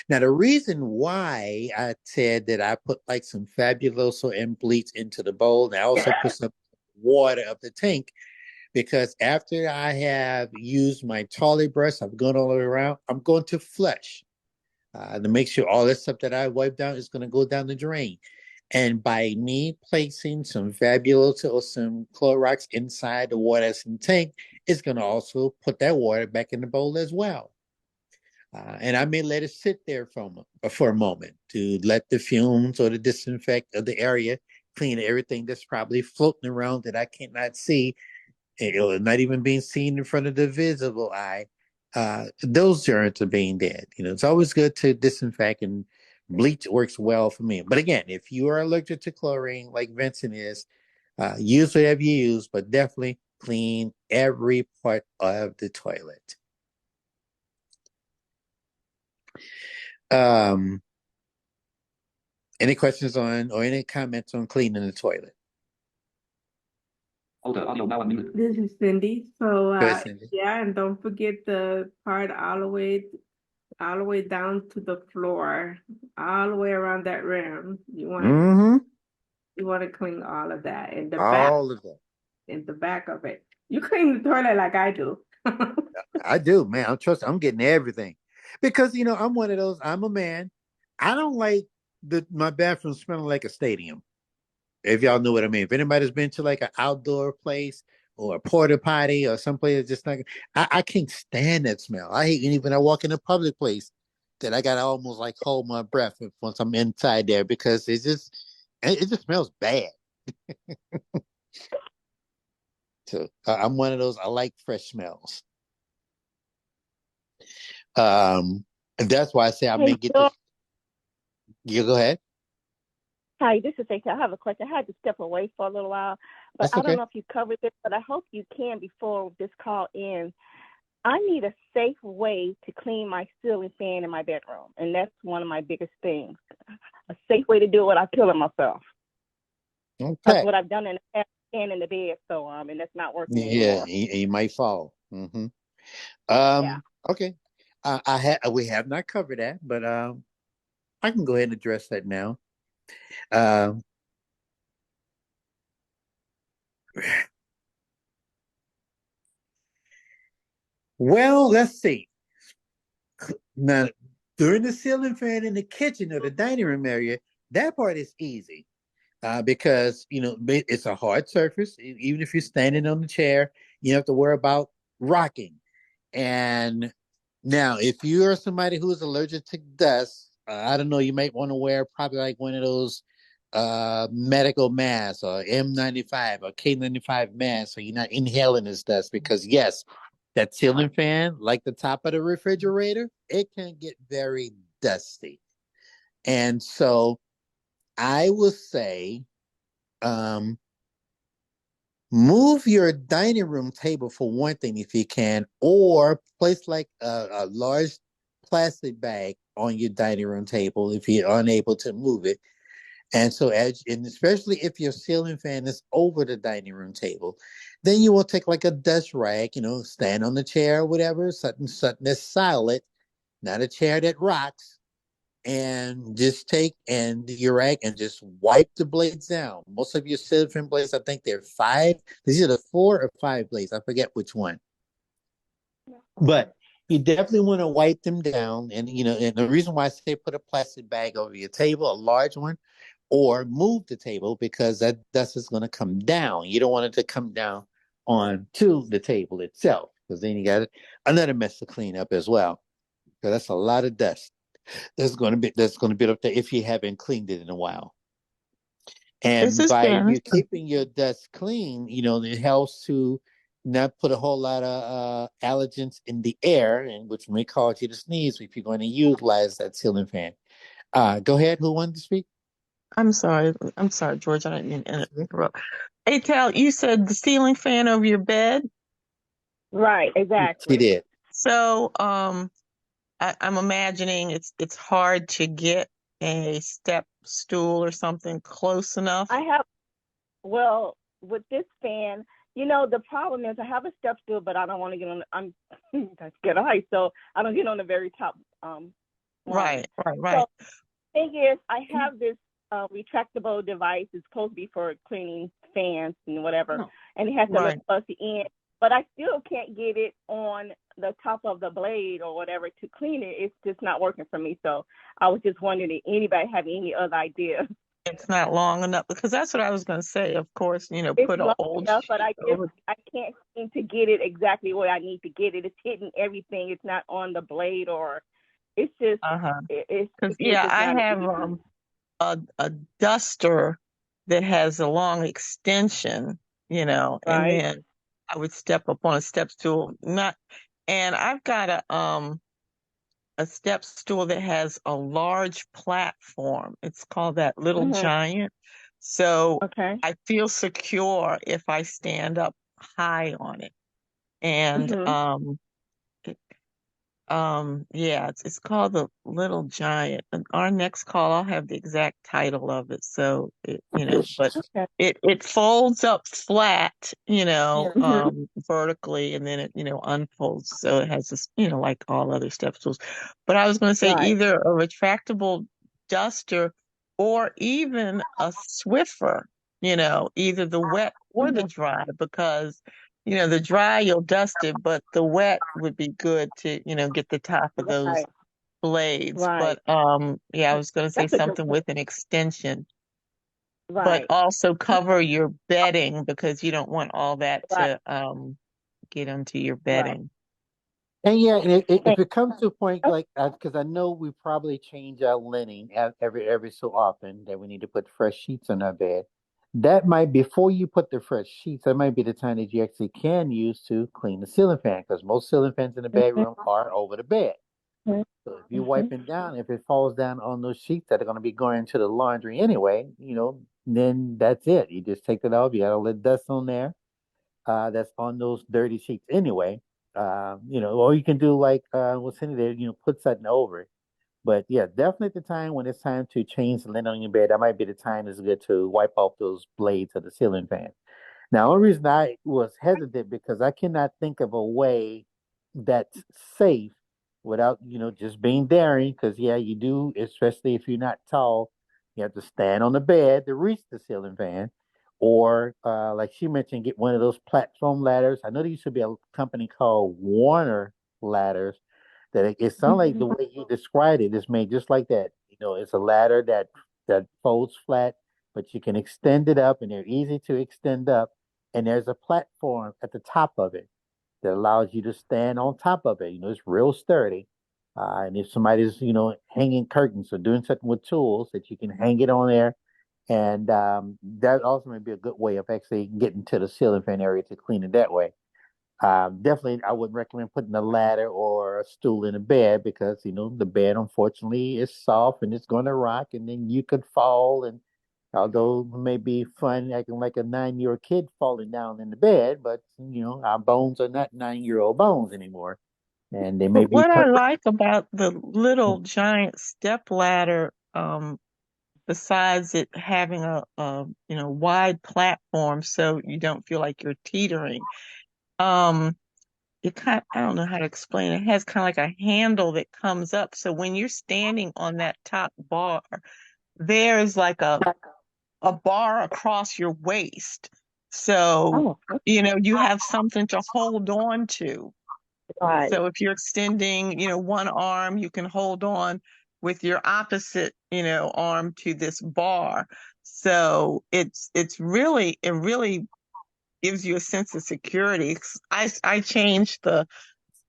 Now, the reason why I said that I put like some Fabuloso and bleach into the bowl, and I also put some water up the tank, because after I have used my toilet brush, I've gone all the way around, I'm going to flush to make sure all that stuff that I wiped down is going to go down the drain. And by me placing some Fabuloso or some Clorox inside the water that's in the tank, it's going to also put that water back in the bowl as well. And I may let it sit there for a moment to let the fumes or the disinfect of the area clean everything that's probably floating around that I cannot see, or not even being seen in front of the visible eye. Those germs are being dead. It's always good to disinfect, and bleach works well for me. But again, if you are allergic to chlorine, like Vincent is, use whatever you use, but definitely clean every part of the toilet. Any questions on or any comments on cleaning the toilet? This is Cindy. So Go ahead, Cindy. yeah, and don't forget the part all the way down to the floor, all the way around that rim. You want to clean all of that in the back. All of that. In the back of it. You clean the toilet like I do. I do, man. I'm getting everything. Because I'm one of those, I'm a man. I don't like my bathroom smelling like a stadium. If y'all know what I mean. If anybody's been to like an outdoor place or a porta potty or someplace just like, I can't stand that smell. I hate even when I walk in a public place that I gotta almost like hold my breath once I'm inside there, because it just smells bad. So I'm one of those, I like fresh smells. And that's why I say I may get this. You go ahead. Hi, this is Asa. I have a question. I had to step away for a little while, but That's I don't okay. know if you covered this, but I hope you can before this call ends. I need a safe way to clean my ceiling fan in my bedroom, and that's one of my biggest things. A safe way to do it without killing myself. Okay. That's what I've done in the past, in the bed, so and that's not working Yeah, anymore. you might fall. Yeah. Okay. We have not covered that, but I can go ahead and address that now. Well, let's see. Now, during the ceiling fan in the kitchen or the dining room area, that part is easy. because it's a hard surface. Even if you're standing on the chair, you have to worry about rocking. And now, if you are somebody who is allergic to dust, I don't know, you might want to wear probably like one of those medical masks or N95 or K95 masks so you're not inhaling this dust because yes, that ceiling fan, like the top of the refrigerator, it can get very dusty. And so I will say, um, move your dining room table for one thing if you can, or place like a large plastic bag on your dining room table if you're unable to move it. And so, and especially if your ceiling fan is over the dining room table, then you will take like a dust rag, stand on the chair or whatever, something that's solid, not a chair that rocks, and just take and your rag and just wipe the blades down. Most of your ceiling fan blades, I think they're five. These are the 4 or 5 blades. I forget which one. But you definitely want to wipe them down. And and the reason why I say put a plastic bag over your table, a large one, or move the table because that dust is going to come down. You don't want it to come down onto the table itself because then you got another mess to clean up as well. Because that's a lot of dust that's going to be up there if you haven't cleaned it in a while. This And is by you Janice. keeping your desk clean, it helps to not put a whole lot of allergens in the air, and which may cause you to sneeze if you're going to utilize that ceiling fan. Go ahead. Who wanted to speak? I'm sorry. I'm sorry, George. I didn't mean to interrupt. Hey, Tal, you said the ceiling fan over your bed. Right, She exactly. did. So, I'm imagining it's hard to get a step stool or something close enough. Well, with this fan, the problem is I have a step stool, but I don't want to get on. I'm that's good height, so I don't get on the very top. Right. So thing is, I have this retractable device. It's supposed to be for cleaning fans and whatever, and it has to look close to the end. But I still can't get it on the top of the blade or whatever to clean it. It's just not working for me. So I was just wondering if anybody have any other idea. It's not long enough because that's what I was going to say. Of course, It's put an long old enough, but I over. can't seem to get it exactly where I need to get it. It's hitting everything. It's not on the blade, or it's just it's Because just I not have a duster that has a long extension, and right. then I would step up on a step stool. And I've got a step stool that has a large platform. It's called that Little Giant. So Okay. I feel secure if I stand up high on it. And yeah, it's called the Little Giant. And our next call, I'll have the exact title of it. So but Okay. it folds up flat, Mhm. vertically, and then it, unfolds. So it has this, like all other step stools. But I was going to say Right. either a retractable duster or even a Swiffer, either the wet or the dry, because the dry you'll dust it, but the wet would be good to, get the top of those Right. blades. Right. But yeah, I was going to say That's a good something point. with an extension, but Right. also cover your bedding because you don't want all that Right. to get into your Right. bedding. And yeah, and if And, it comes to a point like because I know we probably change our linen every so often that we need to put fresh sheets on our bed. That might before you put the fresh sheets, that might be the time that you actually can use to clean the ceiling fan because most ceiling fans in the bedroom are over the bed. mhm. So if you're Mhm. wiping down, if it falls down on those sheets that are going to be going into the laundry anyway, then that's it. You just take it off. You got all the dust on there that's on those dirty sheets anyway. Or you can do like what's in there, put something over it. But yeah, definitely at the time when it's time to change the linen on your bed, that might be the time that's good to wipe off those blades of the ceiling fan. Now, the only reason I was hesitant because I cannot think of a way that's safe without, just being daring. Because yeah, you do, especially if you're not tall, you have to stand on the bed to reach the ceiling fan, or like she mentioned, get one of those platform ladders. I know there used to be a company called Warner ladders. That it sounds like the way you described it is made just like that. It's a ladder that folds flat but you can extend it up, and they're easy to extend up. And there's a platform at the top of it that allows you to stand on top of it. It's real sturdy. And if somebody's, hanging curtains or doing something with tools, that you can hang it on there. And that also may be a good way of actually getting to the ceiling fan area to clean it that way. Definitely, I wouldn't recommend putting a ladder or a stool in a bed because, the bed unfortunately is soft and it's going to rock and then you could fall. And although it may be fun acting like a 9-year-old kid falling down in the bed, but, our bones are not 9-year-old bones anymore. And they may But be. what I like about the little giant step ladder, besides it having a wide platform so you don't feel like you're teetering, I don't know how to explain it. It has kind of like a handle that comes up. So when you're standing on that top bar, there's like a bar across your waist. So, Oh, you have something to hold on to. right. So if you're extending, one arm, you can hold on with your opposite, arm to this bar. So it really gives you a sense of security. I changed the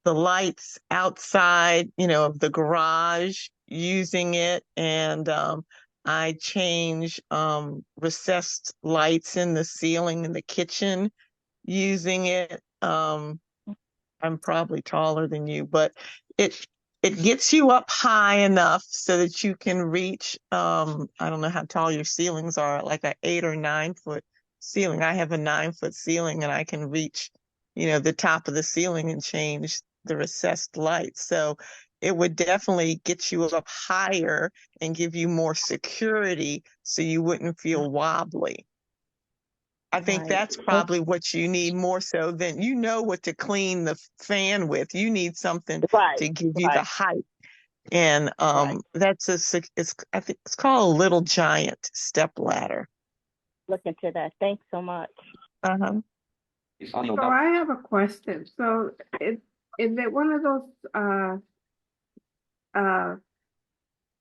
lights outside, of the garage using it, and I change recessed lights in the ceiling in the kitchen using it. I'm probably taller than you, but it it gets you up high enough so that you can reach, I don't know how tall your ceilings are, like an 8 or 9 foot ceiling. I have a 9 foot ceiling and I can reach, the top of the ceiling and change the recessed light. So it would definitely get you up higher and give you more security so you wouldn't feel wobbly. I think Right. that's probably what you need more so than what to clean the fan with. You need something Right. to give you the Right. height. And Right. I think it's called a Little Giant step ladder. Look into that. Thanks so much. Uh-huh. So I have a question. So is it one of those uh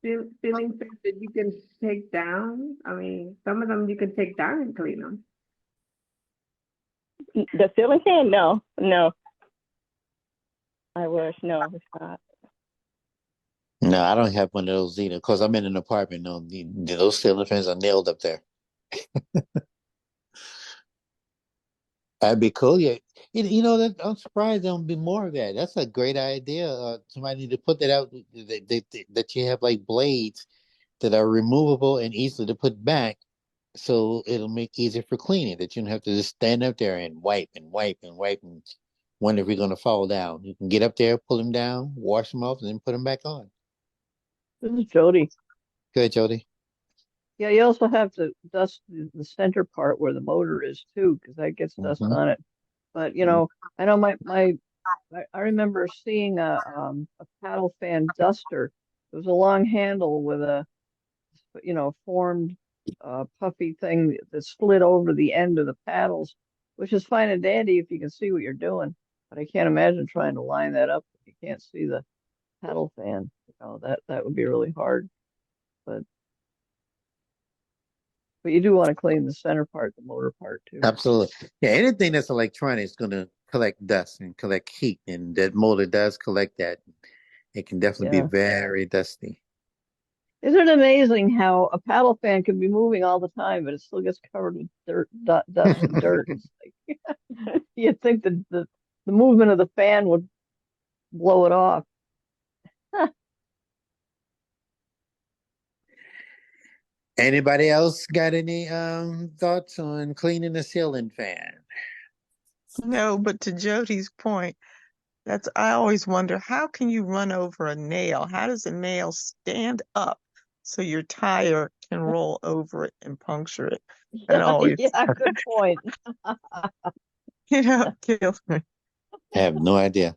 ceiling fans that you can take down? I mean, some of them you can take down and clean them. The ceiling fan? No, no. I wish. No, it's not. No, I don't have one of those either because I'm in an apartment. No, those ceiling fans are nailed up there. That'd be cool. Yeah, that I'm surprised there don't be more of that. That's a great idea. Somebody need to put that out that you have like blades that are removable and easy to put back, so it'll make easier for cleaning. That you don't have to just stand up there and wipe and wipe and wipe and wonder if you're gonna fall down. You can get up there, pull them down, wash them off, and then put them back on. This is Jody. Good, Jody. Yeah, you also have to dust the center part where the motor is too, because that gets dust Mhm. on it. But I know I remember seeing a paddle fan duster. It was a long handle with a formed puffy thing that slid over the end of the paddles, which is fine and dandy if you can see what you're doing. But I can't imagine trying to line that up if you can't see the paddle fan. That would be really hard. But you do want to clean the center part, the motor part too. Absolutely. Yeah, anything that's electronic is going to collect dust and collect heat, and that motor does collect that. It can definitely be Yeah. very dusty. Isn't it amazing how a paddle fan can be moving all the time, but it still gets covered with dirt, dust and dirt? It's like you'd think the movement of the fan would blow it off. Anybody else got any thoughts on cleaning the ceiling fan? No, but to Jody's point, I always wonder, how can you run over a nail? How does a nail stand up so your tire can roll over it and puncture it? That always, Yeah, good point. kills me. I have no idea.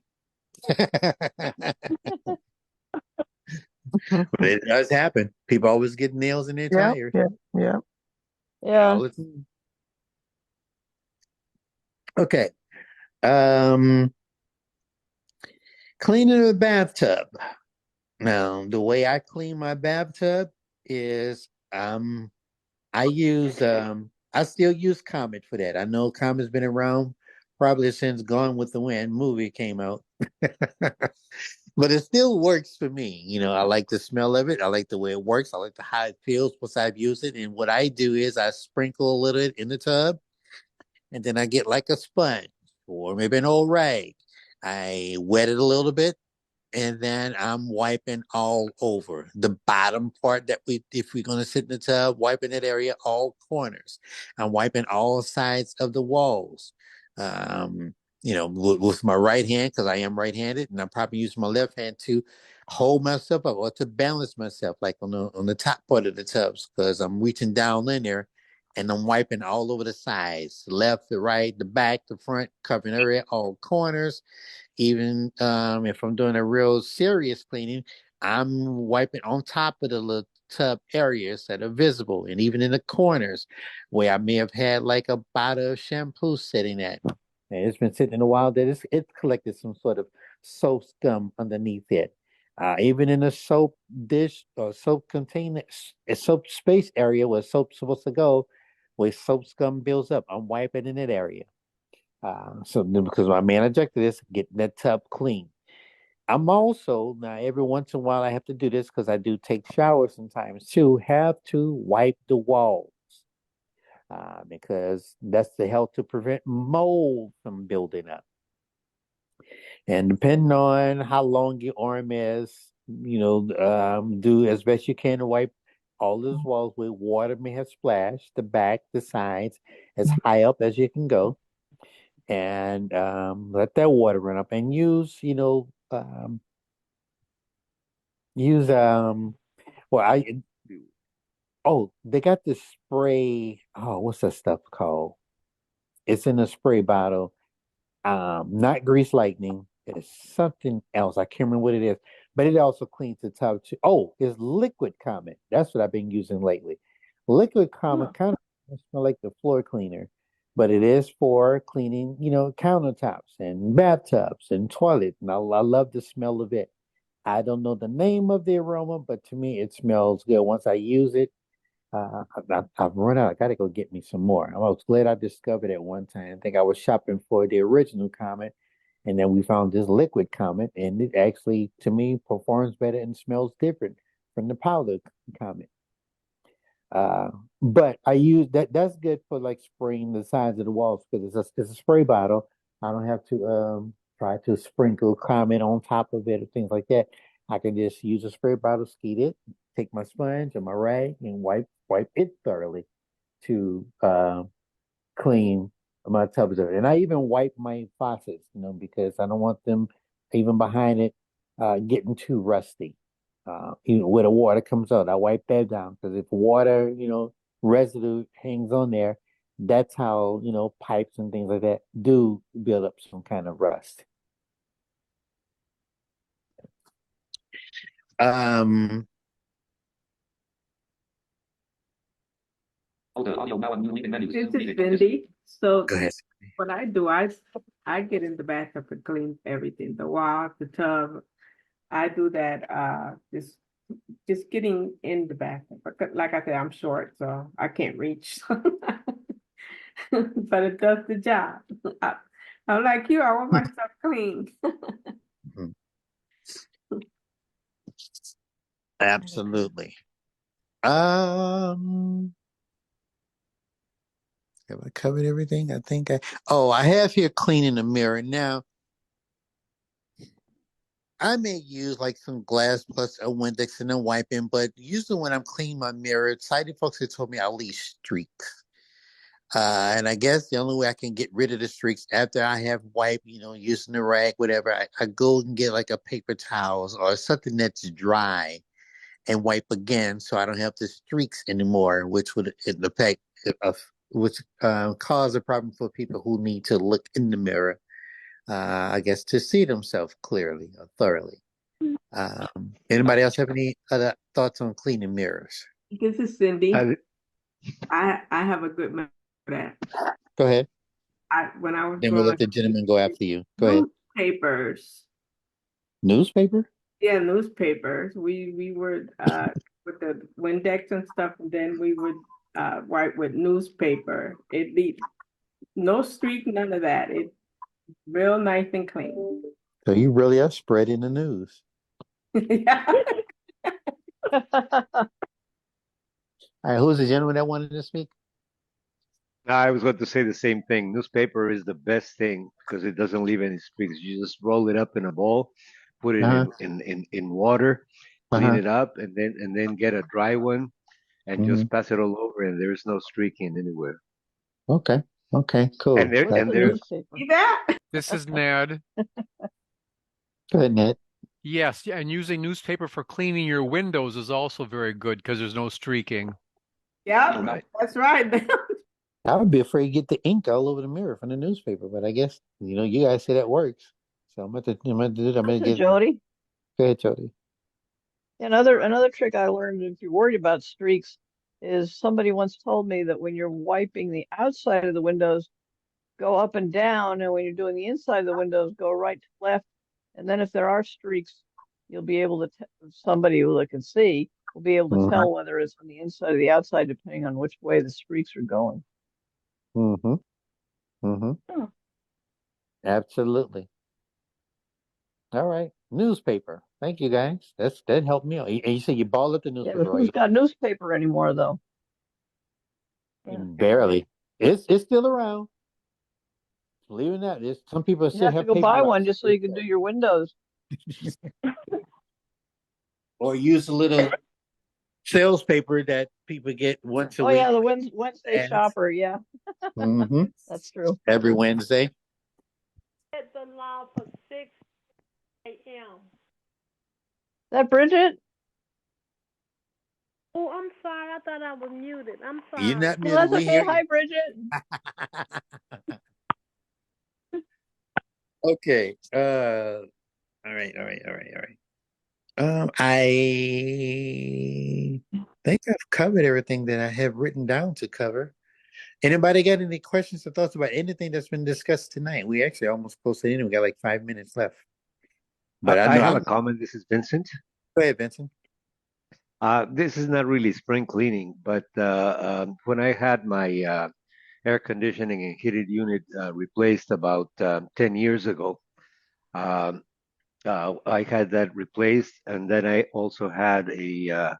But it does happen. People always get nails in their Yeah, tires. yeah, yeah. Yeah. All the time. Okay. Um, Cleaning the bathtub. Now, the way I clean my bathtub is I use I still use Comet for that. I know Comet's been around probably since Gone with the Wind movie came out. But it still works for me. You know, I like the smell of it. I like the way it works. I like the how it feels once I've used it. And what I do is I sprinkle a little bit in the tub and then I get like a sponge or maybe an old rag. I wet it a little bit and then I'm wiping all over the bottom part that if we're going to sit in the tub, wiping that area, all corners. I'm wiping all sides of the walls. Um, with my right hand, because I am right-handed, and I'm probably using my left hand to hold myself up or to balance myself, like on the top part of the tubs, because I'm reaching down in there and I'm wiping all over the sides, the left, the right, the back, the front, covering area, all corners. Even if I'm doing a real serious cleaning, I'm wiping on top of the little tub areas that are visible, and even in the corners where I may have had like a bottle of shampoo sitting at. And it's been sitting in a while that it's collected some sort of soap scum underneath it. Even in the soap dish or soap container, a soap space area where soap's supposed to go, where soap scum builds up, I'm wiping in that area. Because my main objective is getting that tub clean. I'm also now every once in a while I have to do this because I do take showers sometimes too. Have to wipe the walls because that's to help to prevent mold from building up. And depending on how long your arm is, do as best you can to wipe all those walls where water may have splashed, the back, the sides, as high up as you can go and let that water run up and use well I oh they got this spray, oh what's that stuff called? It's in a spray bottle. Not Grease Lightning, it's something else. I can't remember what it is, but it also cleans the tub too. Oh, it's Liquid Comet. That's what I've been using lately. Liquid Comet kind of smell like the floor cleaner, but it is for cleaning, countertops and bathtubs and toilet. And I love the smell of it. I don't know the name of the aroma, but to me, it smells good. Once I use it, I've run out. I got to go get me some more. I was glad I discovered it one time. I think I was shopping for the original Comet, and then we found this Liquid Comet, and it actually, to me, performs better and smells different from the powder Comet. But I use that. That's good for like spraying the sides of the walls because it's a spray bottle. I don't have to try to sprinkle Comet on top of it or things like that. I can just use a spray bottle, skeet it, take my sponge or my rag, and wipe it thoroughly to clean my tubs of it. And I even wipe my faucets, because I don't want them even behind it getting too rusty. Where the water comes out, I wipe that down because if water, residue hangs on there, that's how, pipes and things like that do build up some kind of rust. Um, This is Cindy. So Go ahead. what I do, I get in the bathtub and clean everything, the wall, the tub. I do that just getting in the bathtub. But like I said, I'm short, so I can't reach. But it does the job. I'm like you, I want my stuff clean. Mhm. Absolutely. Um, have I covered everything? I have here cleaning the mirror. Now, I may use like some glass plus a Windex and then wiping, but usually when I'm cleaning my mirror, sighted folks have told me I'll leave streaks. And I guess the only way I can get rid of the streaks after I have wiped, using the rag, whatever, I go and get like a paper towels or something that's dry and wipe again so I don't have the streaks anymore, which would affect which cause a problem for people who need to look in the mirror, I guess, to see themselves clearly or thoroughly. Anybody else have any other thoughts on cleaning mirrors? This is Cindy. Uh, I have a good memory for that. Go ahead. When I was Then we'll growing let the gentleman go after you. Go ahead. newspapers. Newspaper? Yeah, newspapers. We would with the Windex and stuff, and then we would wipe with newspaper. It leaves no streak, none of that. It's real nice and clean. So you really are spreading the news. Yeah. All right, who's the gentleman that wanted to speak? I was going to say the same thing. Newspaper is the best thing because it doesn't leave any streaks. You just roll it up in a ball, put it Uh-huh. in water, clean Uh-huh. it up, and then get a dry one and Mhm. just pass it all over, and there's no streaking anywhere. Okay. Okay, cool. And there What's and the there newspaper? See that? This is Ned. Go ahead, Ned. Yes, yeah, and using newspaper for cleaning your windows is also very good because there's no streaking. Yeah, Right. that's right. I would be afraid to get the ink all over the mirror from the newspaper, but I guess you guys say that works. So I'm gonna do that. I'm gonna Listen, get. Jody. Go ahead, Jody. Another trick I learned if you're worried about streaks is somebody once told me that when you're wiping the outside of the windows, go up and down, and when you're doing the inside of the windows, go right to left. And then if there are streaks, you'll be able to somebody who can see will be able to Mhm. tell whether it's on the inside or the outside, depending on which way the streaks are going. Mm-hmm. Mm-hmm. Oh. Absolutely. All right. Newspaper. Thank you, guys. That helped me out. And you said you balled up the Yeah, newspaper, but who's right? got newspaper anymore, though? Barely. It's still around. Believe it or not, some people You still have to have go paper buy routes. one just so you can do your windows. Or use a little sales paper that people get once a Oh week. yeah, the Wednesday And- shopper. Yeah, Mm-hmm. that's true. Every Wednesday. It's allowed for 6 a.m. Is that Bridget? Oh, I'm sorry. I thought I was muted. I'm sorry. You're not No, muted. that's We okay. hear Hi, you. Bridget. Okay. All right. I think I've covered everything that I have written down to cover. Anybody got any questions or thoughts about anything that's been discussed tonight? We actually almost close to the end. We got like 5 minutes left. But I I know have a I'm. comment. This is Vincent. Go ahead, Vincent. This is not really spring cleaning, but when I had my air conditioning and heated unit replaced about 10 years ago, um, I had that replaced, and then I also had a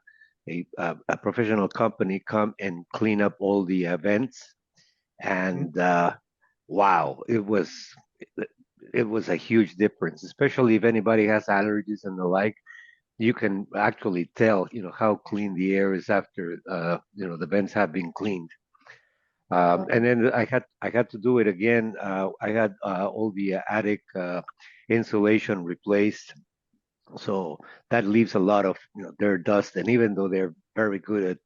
professional company come and clean up all the vents, and wow, it was a huge difference, especially if anybody has allergies and the like. You can actually tell, how clean the air is after, the vents have been cleaned. And then I had to do it again. I had all the attic insulation replaced, so that leaves a lot of dirt, dust, and even though they're very good at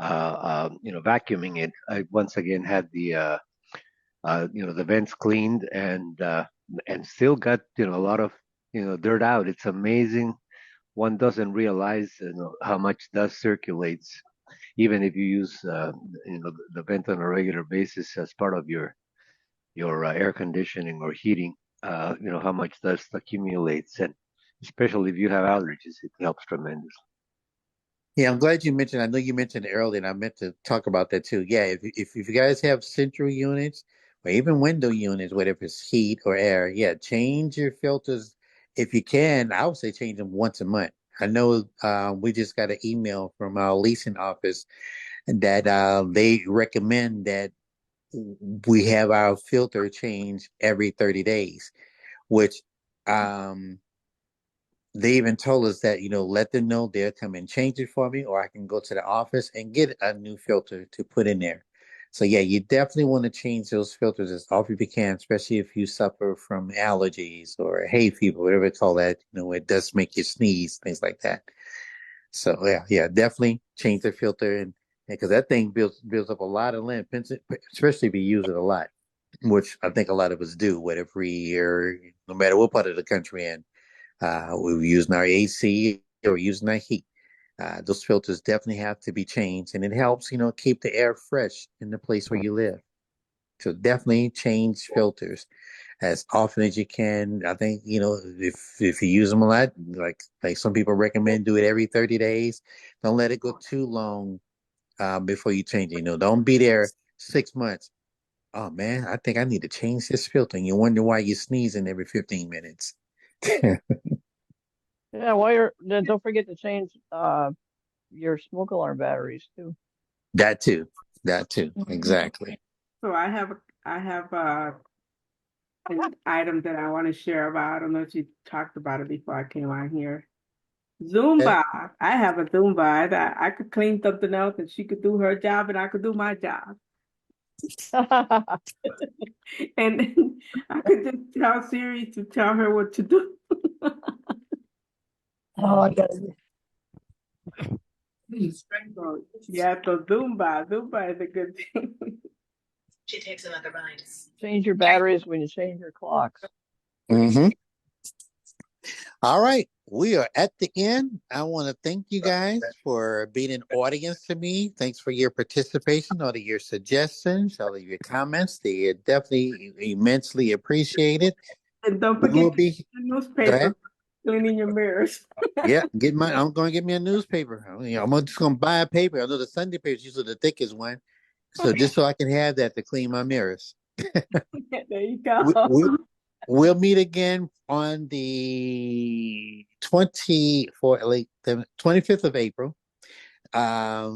vacuuming it, I once again had the vents cleaned and still got a lot of dirt out. It's amazing. One doesn't realize how much dust circulates, even if you use the vent on a regular basis as part of your air conditioning or heating. How much dust accumulates, and especially if you have allergies, it helps tremendously. Yeah, I'm glad you mentioned. I know you mentioned it earlier, and I meant to talk about that too. Yeah, if you guys have central units or even window units, whether it's heat or air, yeah, change your filters if you can. I would say change them once a month. I know we just got an email from our leasing office that they recommend that we have our filter changed every 30 days, which um they even told us that, let them know they'll come and change it for me, or I can go to the office and get a new filter to put in there. So yeah, you definitely want to change those filters as often as you can, especially if you suffer from allergies or hay fever, whatever they call that. It does make you sneeze, things like that. So yeah, definitely change the filter, and because that thing builds up a lot of lint, especially if you use it a lot, which I think a lot of us do, whatever year, no matter what part of the country in. We're using our AC or using our heat. Those filters definitely have to be changed, and it helps, keep the air fresh in the place where you live. So definitely change filters as often as you can. I think, if you use them a lot, like some people recommend, do it every 30 days. Don't let it go too long before you change it. You know, don't be there 6 months. Oh man, I think I need to change this filter. And you wonder why you're sneezing every 15 minutes. Yeah, then don't forget to change your smoke alarm batteries too. That too. That too. Mhm. Exactly. So I have an item that I want to share about. I don't know if you talked about it before I came on here. Zumba. I have a Zumba that I could clean something else and she could do her job and I could do my job. And then I could just tell Siri to tell her what to do. Oh, I got it. So, yeah, so Zumba is a good thing. Change your batteries when you change your clocks. Mm-hmm. All right. We are at the end. I want to thank you guys for being an audience to me. Thanks for your participation, all of your suggestions, all of your comments. They are definitely immensely appreciated. And don't We will forget be. the Go newspaper ahead. cleaning your mirrors. Yeah, I'm going to get me a newspaper. I'm just going to buy a paper. I know the Sunday paper is usually the thickest one. So just so I can have that to clean my mirrors. There you go. We'll meet again on the 25th of April.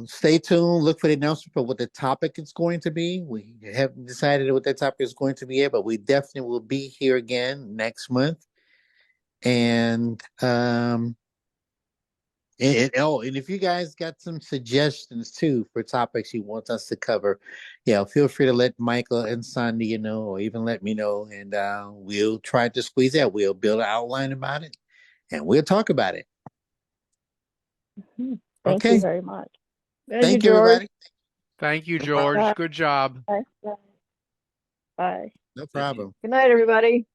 Stay tuned. Look for the announcement for what the topic is going to be. We haven't decided what that topic is going to be yet, but we definitely will be here again next month. And and if you guys got some suggestions too for topics you want us to cover, feel free to let Michael and Sandy know, or even let me know, and we'll try to squeeze that. We'll build an outline about it, and we'll talk about it. Thank Okay. you very much. Thank you, everybody. Thank you, George. Bye. Good job. Bye. Bye. No problem. Good night, everybody.